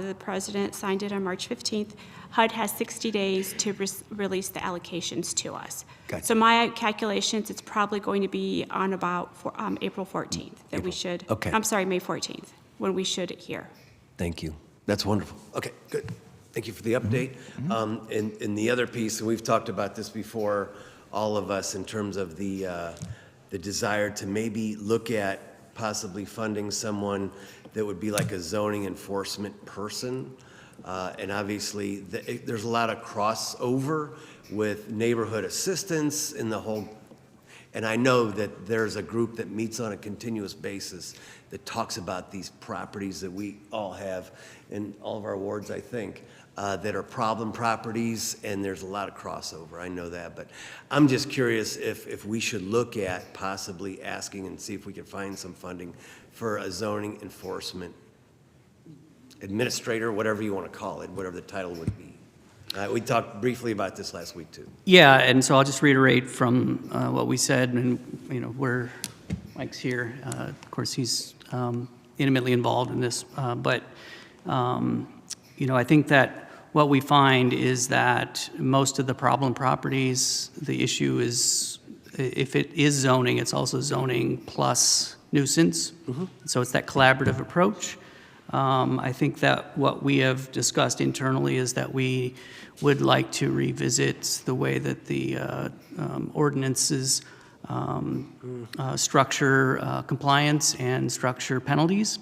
the president signed it on March 15th, HUD has 60 days to release the allocations to us. Gotcha. So my calculations, it's probably going to be on about April 14th that we should, Okay. I'm sorry, May 14th, when we should hear. Thank you. That's wonderful. Okay, good. Thank you for the update. And the other piece, and we've talked about this before, all of us, in terms of the desire to maybe look at possibly funding someone that would be like a zoning enforcement person. And obviously, there's a lot of crossover with neighborhood assistance and the whole. And I know that there's a group that meets on a continuous basis that talks about these properties that we all have in all of our wards, I think, that are problem properties, and there's a lot of crossover. I know that, but I'm just curious if we should look at possibly asking and see if we can find some funding for a zoning enforcement administrator, whatever you want to call it, whatever the title would be. We talked briefly about this last week, too. Yeah, and so I'll just reiterate from what we said, and, Mike's here. Of course, he's intimately involved in this, but, I think that what we find is that most of the problem properties, the issue is, if it is zoning, it's also zoning plus nuisance. So it's that collaborative approach. I think that what we have discussed internally is that we would like to revisit the way that the ordinances structure compliance and structure penalties.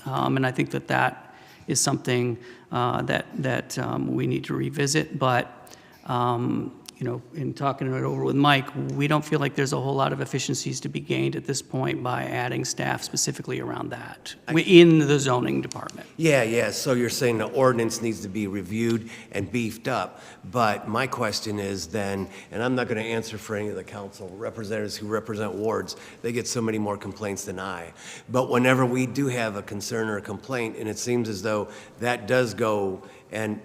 And I think that is something that we need to revisit. But in talking it over with Mike, we don't feel like there's a whole lot of efficiencies to be gained at this point by adding staff specifically around that in the zoning department. Yeah, so you're saying the ordinance needs to be reviewed and beefed up, but my question is then, and I'm not going to answer for any of the council representatives who represent wards, they get so many more complaints than I, but whenever we do have a concern or a complaint, and it seems as though that does go, and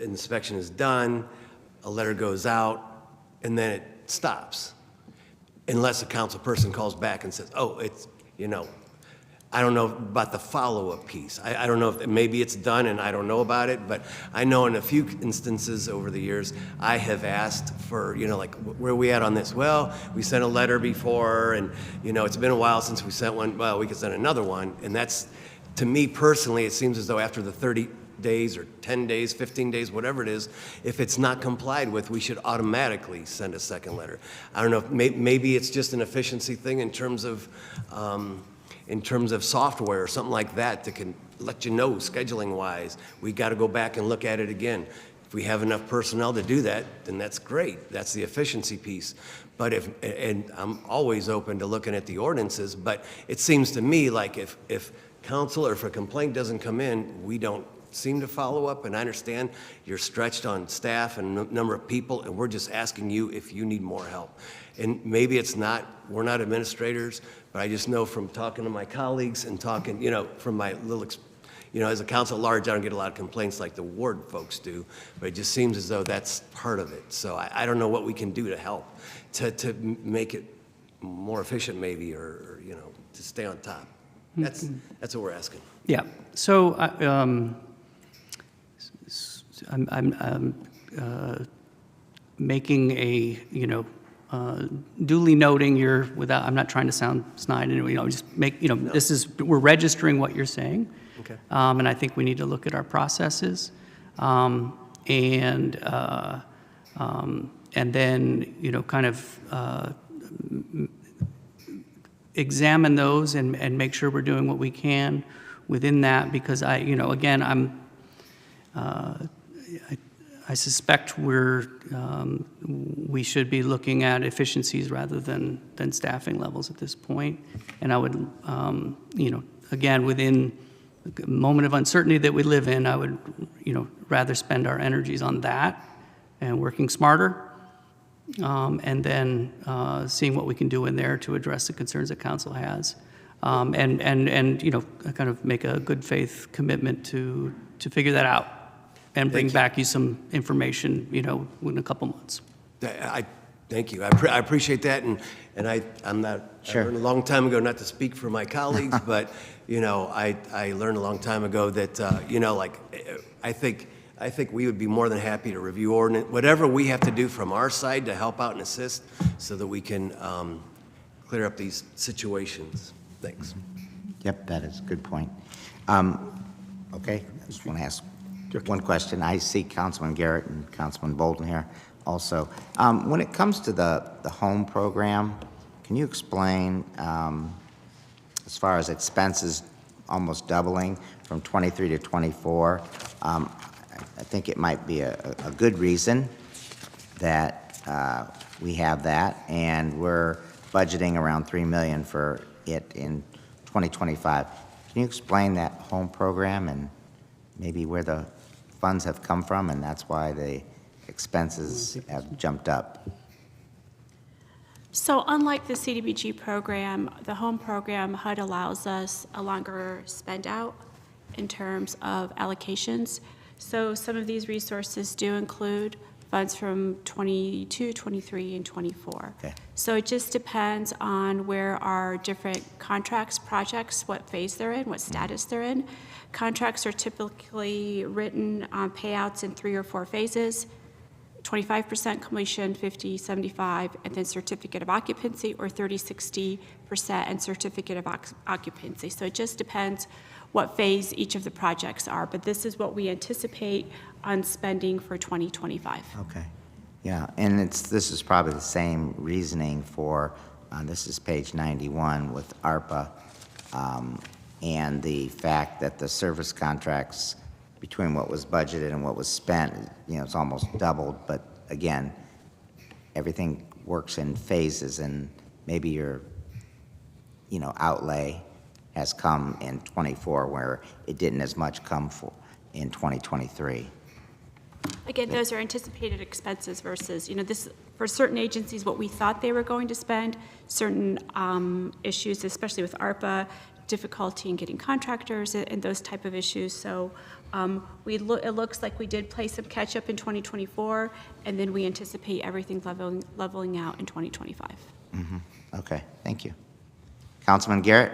inspection is done, a letter goes out, and then it stops. Unless a council person calls back and says, I don't know about the follow-up piece. I don't know if maybe it's done and I don't know about it, but I know in a few instances over the years, I have asked for, like, where are we at on this? Well, we sent a letter before, and, it's been a while since we sent one. Well, we could send another one. And that's, to me personally, it seems as though after the 30 days or 10 days, 15 days, whatever it is, if it's not complied with, we should automatically send a second letter. I don't know, maybe it's just an efficiency thing in terms of software or something like that can let you know scheduling-wise, we got to go back and look at it again. If we have enough personnel to do that, then that's great. That's the efficiency piece. But and I'm always open to looking at the ordinances, but it seems to me like if council or if a complaint doesn't come in, we don't seem to follow up, and I understand you're stretched on staff and number of people, and we're just asking you if you need more help. And maybe we're not administrators, but I just know from talking to my colleagues and talking, from my little, as a council at large, I don't get a lot of complaints like the ward folks do, but it just seems as though that's part of it. So I don't know what we can do to help, to make it more efficient maybe, or to stay on top. That's what we're asking. Yeah, so making a, duly noting your, without, I'm not trying to sound snide, just make, this is, we're registering what you're saying. Okay. And I think we need to look at our processes. And then, kind of examine those and make sure we're doing what we can within that, because again, I suspect we should be looking at efficiencies rather than staffing levels at this point. And I would, again, within the moment of uncertainty that we live in, I would, rather spend our energies on that and working smarter, and then seeing what we can do in there to address the concerns that council has, and kind of make a good faith commitment to figure that out and bring back you some information, within a couple months. Thank you. I appreciate that, and I'm not. Sure. I learned a long time ago not to speak for my colleagues, but I learned a long time ago that I think we would be more than happy to review ordinance, whatever we have to do from our side to help out and assist, so that we can clear up these situations. Thanks. Yep, that is a good point. Okay, I just want to ask one question. I see Councilman Garrett and Councilman Bolden here also. When it comes to the home program, can you explain, as far as expenses almost doubling from 23 to 24, I think it might be a good reason that we have that, and we're budgeting around $3 million for it in 2025. Can you explain that home program and maybe where the funds have come from, and that's why the expenses have jumped up? So unlike the CDBG program, the home program, HUD allows us a longer spend out in terms of allocations. So some of these resources do include funds from 22, 23, and 24. Okay. So it just depends on where our different contracts, projects, what phase they're in, what status they're in. Contracts are typically written on payouts in 3 or 4 phases: 25% completion, 50, 75, and then certificate of occupancy, or 30, 60% and certificate of occupancy. So it just depends what phase each of the projects are, but this is what we anticipate on spending for 2025. Okay. Yeah, and this is probably the same reasoning for, this is page 91 with ARPA, and the fact that the service contracts between what was budgeted and what was spent, it's almost doubled, but again, everything works in phases, and maybe your, outlay has come in 24 where it didn't as much come in 2023. Again, those are anticipated expenses versus, this, for certain agencies, what we thought they were going to spend, certain issues, especially with ARPA, difficulty in getting contractors and those type of issues. So it looks like we did play some catch up in 2024, and then we anticipate everything leveling out in 2025. Mm-hmm. Okay, thank you. Councilman Garrett?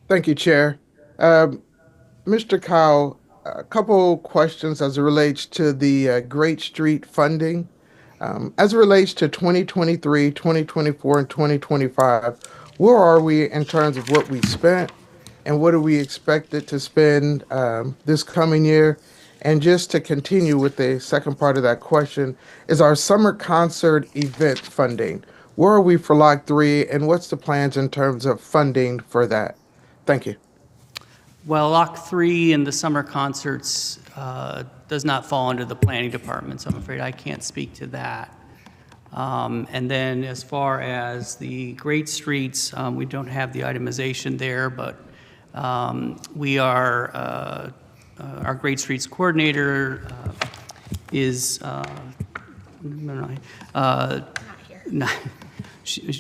Thank you, Chair. Mr. Kyle, a couple questions as it relates to the Great Street funding. As it relates to 2023, 2024, and 2025, where are we in terms of what we spent, and what are we expected to spend this coming year? And just to continue with the second part of that question, is our summer concert event funding, where are we for Lot 3, and what's the plans in terms of funding for that? Thank you. Well, Lock 3 and the summer concerts does not fall under the planning department, so I'm afraid I can't speak to that. And then as far as the Great Streets, we don't have the itemization there, but we are, our Great Streets coordinator is,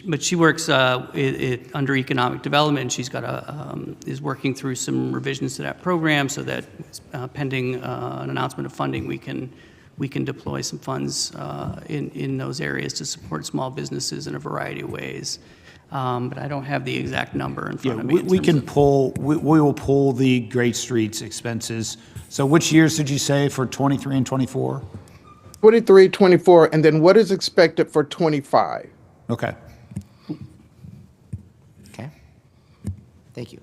but she works under economic development, and she's got is working through some revisions to that program, so that pending an announcement of funding, we can deploy some funds in those areas to support small businesses in a variety of ways. but I don't have the exact number in Yeah, front of me. we will pull the Great Streets expenses. So which years did you say for 23 and 24? 23, 24, and then what is expected for 25? Okay. Okay. Thank you.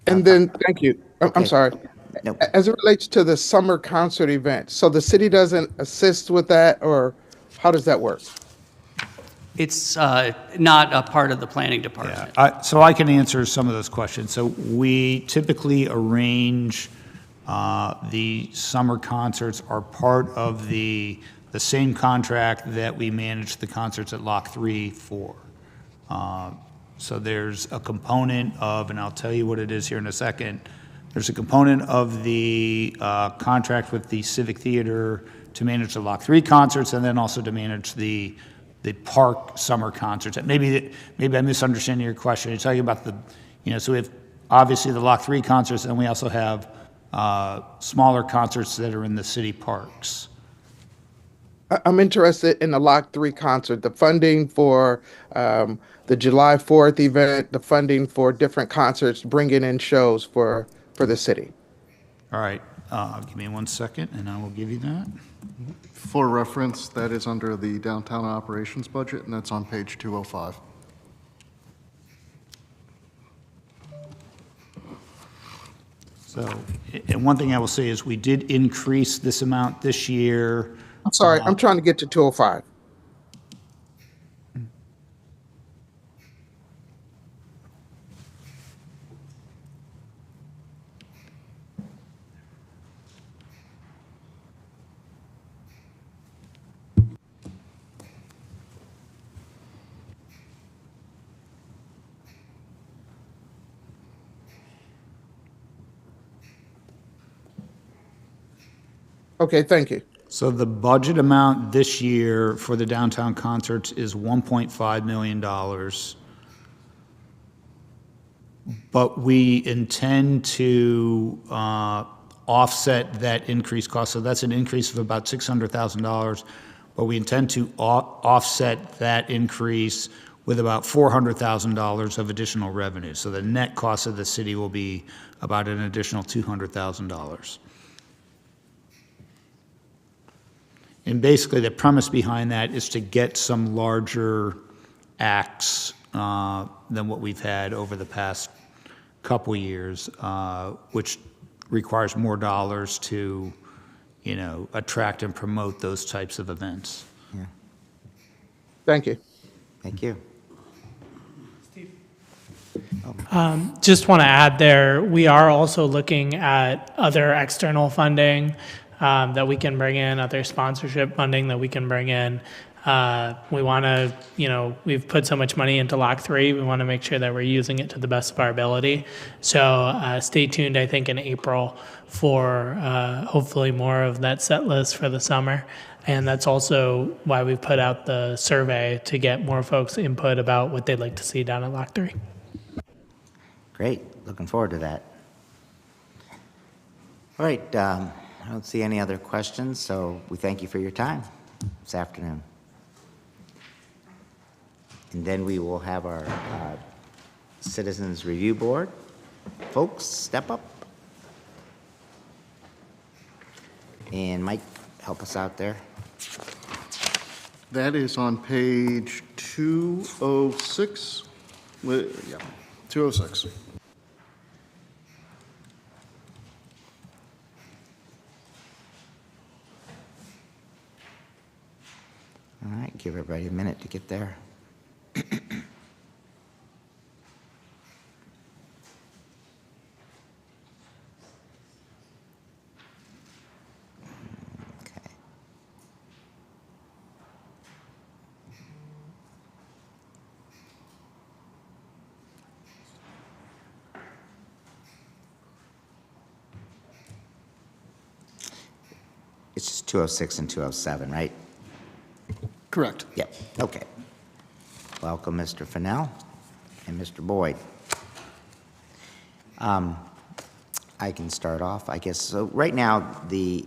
And then, thank you. I'm Okay. sorry. No. As it relates to the summer concert event, so the city doesn't assist with that, or how does that work? It's not a part of the planning department. So I can answer some of those questions. So we typically arrange the summer concerts are part of the same contract that we manage the concerts at Lock 3 for. So there's a component of, and I'll tell you what it is here in a second, there's a component of the contract with the Civic Theater to manage the Lock 3 concerts and then also to manage the park summer concerts. Maybe I'm misunderstanding your question. You're talking about so we have obviously the Lock 3 concerts, and we also have smaller concerts that are in the city parks. I'm interested in the Lock 3 concert, the funding for the July 4th event, the funding for different concerts, bringing in shows for the city. All right, give me 1 second, and I will give you that. For reference, that is under the downtown operations budget, and that's on page 205. So, and one thing I will say is we did increase this amount this year. I'm sorry, I'm trying to get to 205. Okay, thank you. So the budget amount this year for the downtown concerts is $1.5 million. But we intend to offset that increased cost. So that's an increase of about $600,000. But we intend to offset that increase with about $400,000 of additional revenue. So the net cost of the city will be about an additional $200,000. And basically, the premise behind that is to get some larger acts than what we've had over the past couple years, which requires more dollars to, attract and promote those types of events. Yeah. Thank you. Thank you. Just want to add there, we are also looking at other external funding that we can bring in, other sponsorship funding that we can bring in. We want to, we've put so much money into Lock 3, we want to make sure that we're using it to the best of our ability. So stay tuned, I think, in April for hopefully more of that set list for the summer. And that's also why we put out the survey to get more folks' input about what they'd like to see down at Lock 3. Great. Looking forward to that. All right. I don't see any other questions, so we thank you for your time this afternoon. And then we will have our Citizens Review Board. Folks, step up. And Mike, help us out there. That is on page 206. Yeah, 206. All right, give everybody a minute to get there. Okay. It's just 206 and 207, right? Correct. Yep, okay. Welcome, Mr. Fennell and Mr. Boyd. I can start off, I guess. So right now, the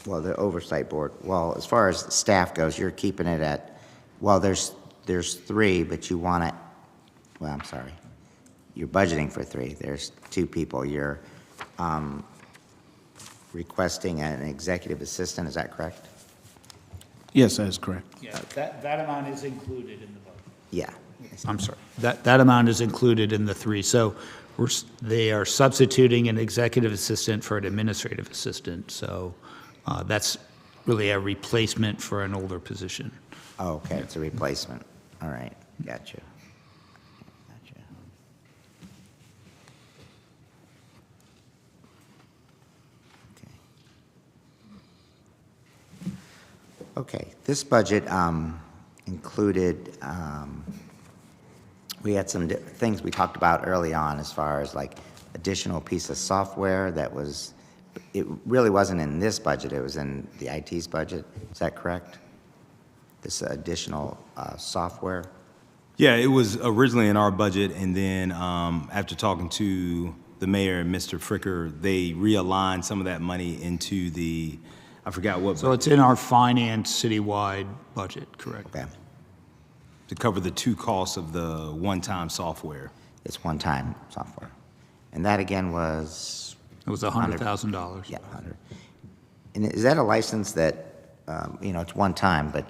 oversight board, well, as far as staff goes, you're keeping it at, well, there's there's three, but you want it, well, I'm sorry. You're budgeting for three. There's two people. You're requesting an executive assistant, is that correct? Yes, that is correct. Yeah, that amount is included in the budget. Yeah. I'm sorry. That amount is included in the three. So they are substituting an executive assistant for an administrative assistant. So that's really a replacement for an older position. Oh, okay, it's a replacement. All right, gotcha. Okay, this budget included, we had some things we talked about early on as far as like additional piece of software that was, it really wasn't in this budget, it was in the IT's budget, is that correct? This additional software? Yeah, it was originally in our budget, and then after talking to the mayor and Mr. Fricker, they realigned some of that money into the, I forgot what. So it's in our finance citywide budget, correct? Okay. To cover the two costs of the one-time software. It's one-time software. And that again was? It was $100,000. Yeah, 100. And is that a license that, it's one time, but?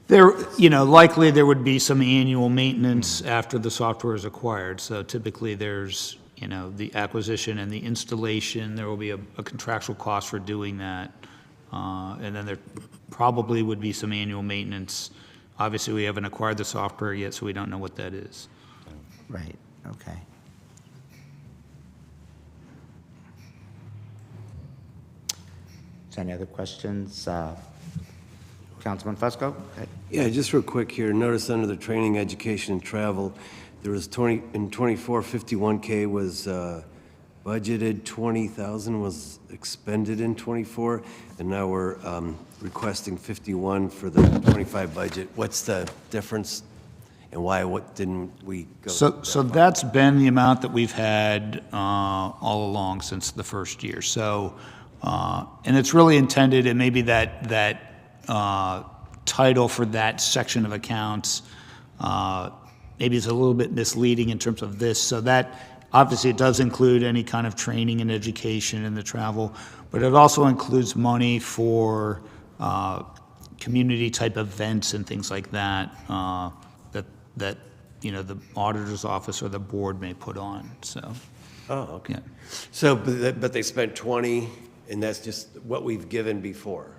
There, likely there would be some annual maintenance after the software is acquired. So typically there's, the acquisition and the installation, there will be a contractual cost for doing that. And then there probably would be some annual maintenance. Obviously, we haven't acquired the software yet, so we don't know what that is. Right, okay. Any other questions? Councilman Fusco? Okay. Yeah, just real quick here. Notice under the training, education, and travel, there was 20, in 24, 51K was budgeted, 20,000 was expended in 24, and now we're requesting 51 for the 25 budget. What's the difference, and why, what didn't we go? So that's been the amount that we've had all along since the first year. So, and it's really intended, and maybe that title for that section of accounts, maybe it's a little bit misleading in terms of this. So that, obviously, it does include any kind of training and education and the travel, but it also includes money for community-type events and things like that, that the auditor's office or the board may put on, so. Oh, okay. Yeah. So, but they spent 20, and that's just what we've given before?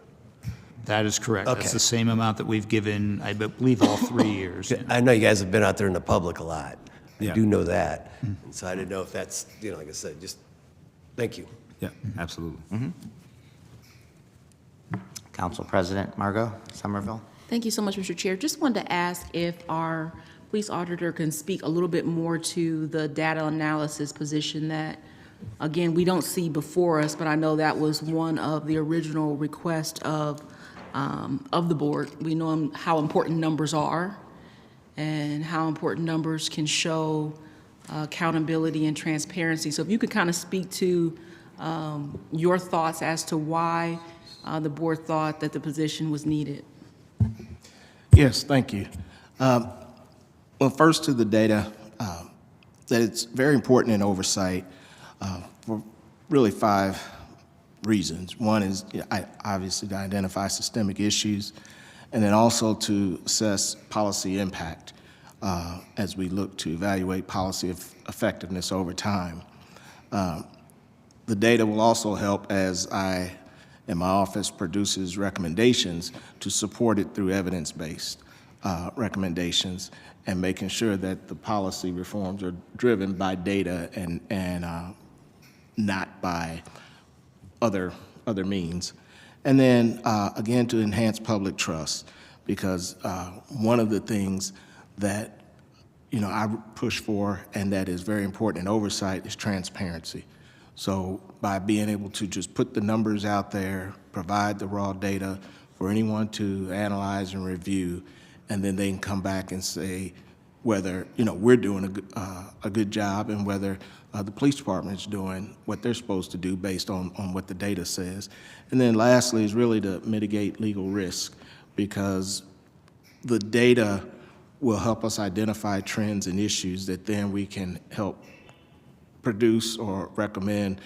That is correct. Okay. That's the same amount that we've given, I believe, all 3 years. I know you guys have been out there in the public a lot. Yeah. I do know that. And so I didn't know if that's, like I said, just, thank you. Yeah, absolutely. Council President Margot Somerville? Thank you so much, Mr. Chair. Just wanted to ask if our police auditor can speak a little bit more to the data analysis position that, again, we don't see before us, but I know that was one of the original requests of the board. We know how important numbers are and how important numbers can show accountability and transparency. So if you could kind of speak to your thoughts as to why the board thought that the position was needed. Yes, thank you. Well, first to the data, that it's very important in oversight for really 5 reasons. One is obviously to identify systemic issues, and then also to assess policy impact as we look to evaluate policy effectiveness over time. The data will also help as I, in my office, produces recommendations to support it through evidence-based recommendations and making sure that the policy reforms are driven by data and not by other means. And then, again, to enhance public trust, because one of the things that I push for and that is very important in oversight is transparency. So by being able to just put the numbers out there, provide the raw data for anyone to analyze and review, and then they can come back and say whether we're doing a good job and whether the police department is doing what they're supposed to do based on what the data says. And then lastly is really to mitigate legal risk, because the data will help us identify trends and issues that then we can help produce or recommend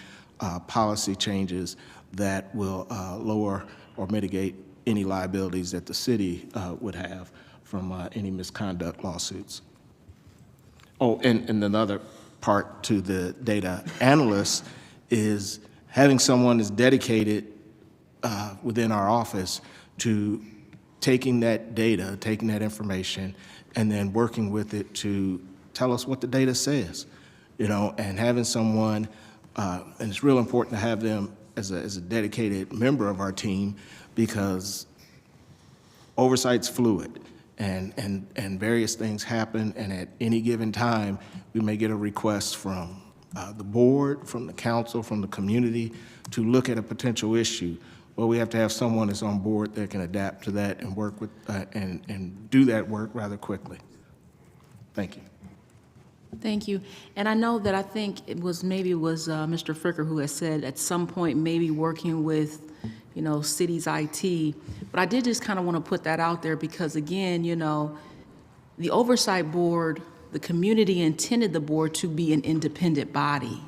policy changes that will lower or mitigate any liabilities that the city would have from any misconduct lawsuits. Oh, and another part to the data analyst is having someone that's dedicated within our office to taking that data, taking that information, and then working with it to tell us what the data says, you know, and having someone, and it's real important to have them as a dedicated member of our team, because oversight's fluid and various things happen, and at any given time, we may get a request from the board, from the council, from the community to look at a potential issue. Well, we have to have someone that's on board that can adapt to that and work with, and do that work rather quickly. Thank you. Thank you. And I know that I think it was Mr. Fricker who has said at some point maybe working with, you know, city's IT. But I did just kind of want to put that out there because, again, you know, the oversight board, the community intended the board to be an independent body.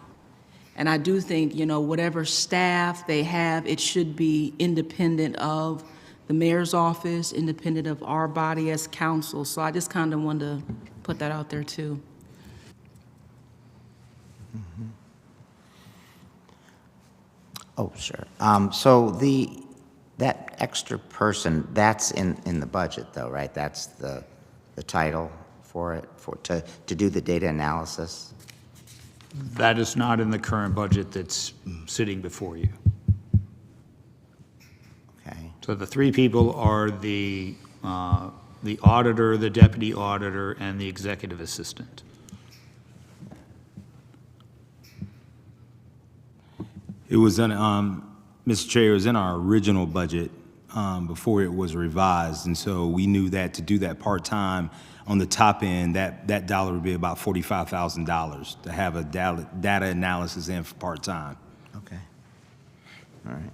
And I do think, you know, whatever staff they have, it should be independent of the mayor's office, independent of our body as council. So I just kind of wanted to put that out there too. Mm-hmm. Oh, sure. So that extra person, that's in the budget though, right? That's the title for it, to do the data analysis? That is not in the current budget that's sitting before you. Okay. So the three people are the auditor, the deputy auditor, and the executive assistant. It was in, Mr. Chair, it was in our original budget before it was revised, and so we knew that to do that part-time on the top end, that dollar would be about $45,000 to have a data analysis in for part-time. Okay. All right.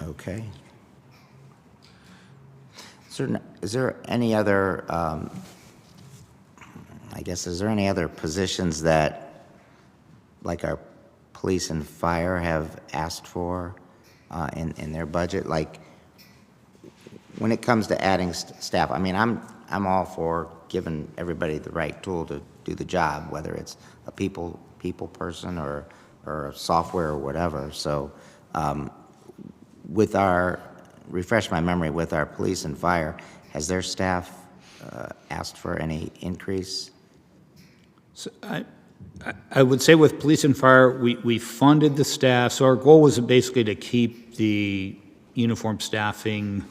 Okay. Is there any other, is there any other positions that, like our police and fire have asked for in their budget? Like, when it comes to adding staff, I mean, I'm all for giving everybody the right tool to do the job, whether it's a people person or software or whatever. So, refresh my memory, with our police and fire, has their staff asked for any increase? So I would say with police and fire, we funded the staff. So our goal was basically to keep the uniform staffing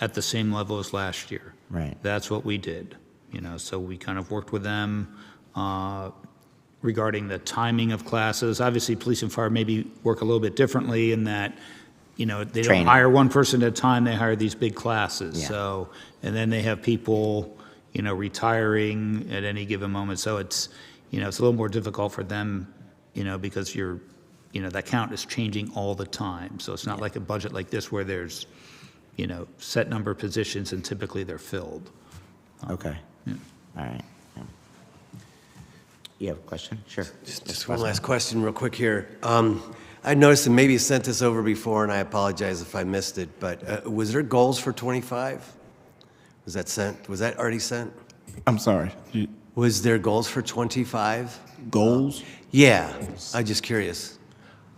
at the same level as last year. Right. That's what we did. You know, so we kind of worked with them regarding the timing of classes. Obviously, police and fire maybe work a little bit differently in that, you know, they Training. don't hire one person at a time, they hire these big classes. Yeah. So, and then they have people, you know, retiring at any given moment. So it's, you know, it's a little more difficult for them, you know, because that count is changing all the time. So it's not like a budget like this where there's, you know, set number of positions and typically they're filled. Okay. Yeah. All right. Yeah. You have a question? Sure. Just one last question real quick here. I noticed, and maybe you sent this over before, and I apologize if I missed it, but was there goals for 25? Was that sent? Was that already sent? I'm sorry. Was there goals for 25? Goals? Yeah, I'm just curious.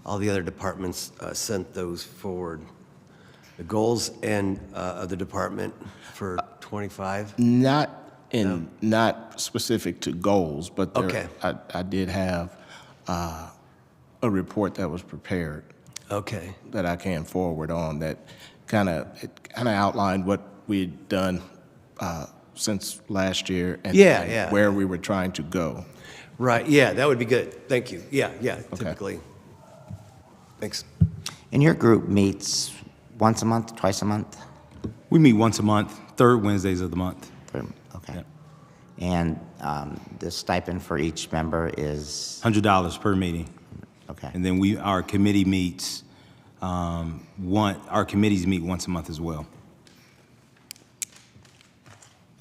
All the other departments sent those forward. The goals and of the department for 25? Not specific to goals, but there, Okay. I did have a report that was prepared. Okay. That I can forward on that kind of outlined what we'd done since last year and where we were trying to go. Right, yeah, that would be good. Thank you. Yeah, typically. Thanks. And your group meets once a month, twice a month? We meet once a month, third Wednesdays of the month. Okay. Yep. And the stipend for each member is? $100 per meeting. Okay. And then our committee meets, our committees meet once a month as well.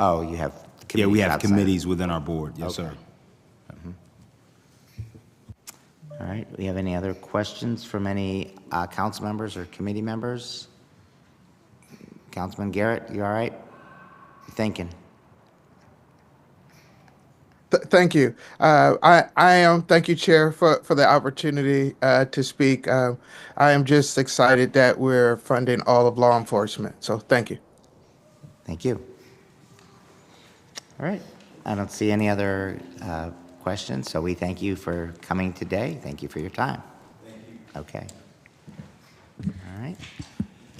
Oh, you have Yeah, we committees have outside. committees within our board, yes, Okay. sir. All right, we have any other questions from any council members or committee members? Councilman Garrett, you all right? You thinking? Thank you. I am, thank you, Chair, for the opportunity to speak. I am just excited that we're funding all of law enforcement, so thank you. Thank you. All right, I don't see any other questions, so we thank you for coming today. Thank you for your time. Thank you. Okay. All right.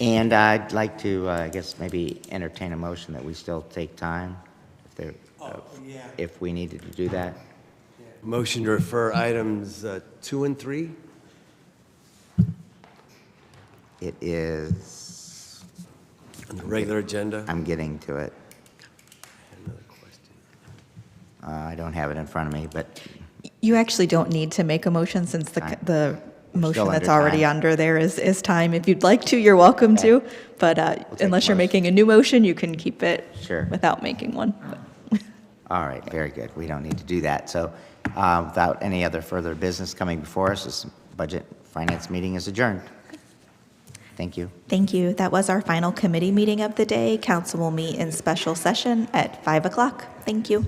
And I'd like to, I guess, maybe entertain a motion that we still take time if there, if we needed to do that. Motion to refer items 2 and 3? It is, On the regular agenda? I'm getting to it. Another question. I don't have it in front of me, but You actually don't need to make a motion since the motion that's under already time. under there is time. If you'd like to, you're welcome to, but unless you're making a new motion, you can keep it Sure. without making one. all right, very good. We don't need to do that. So without any other further business coming before us, this budget finance meeting is adjourned. Thank you. Thank you. That was our final committee meeting of the day. Council will meet in special session at 5 o'clock. Thank you.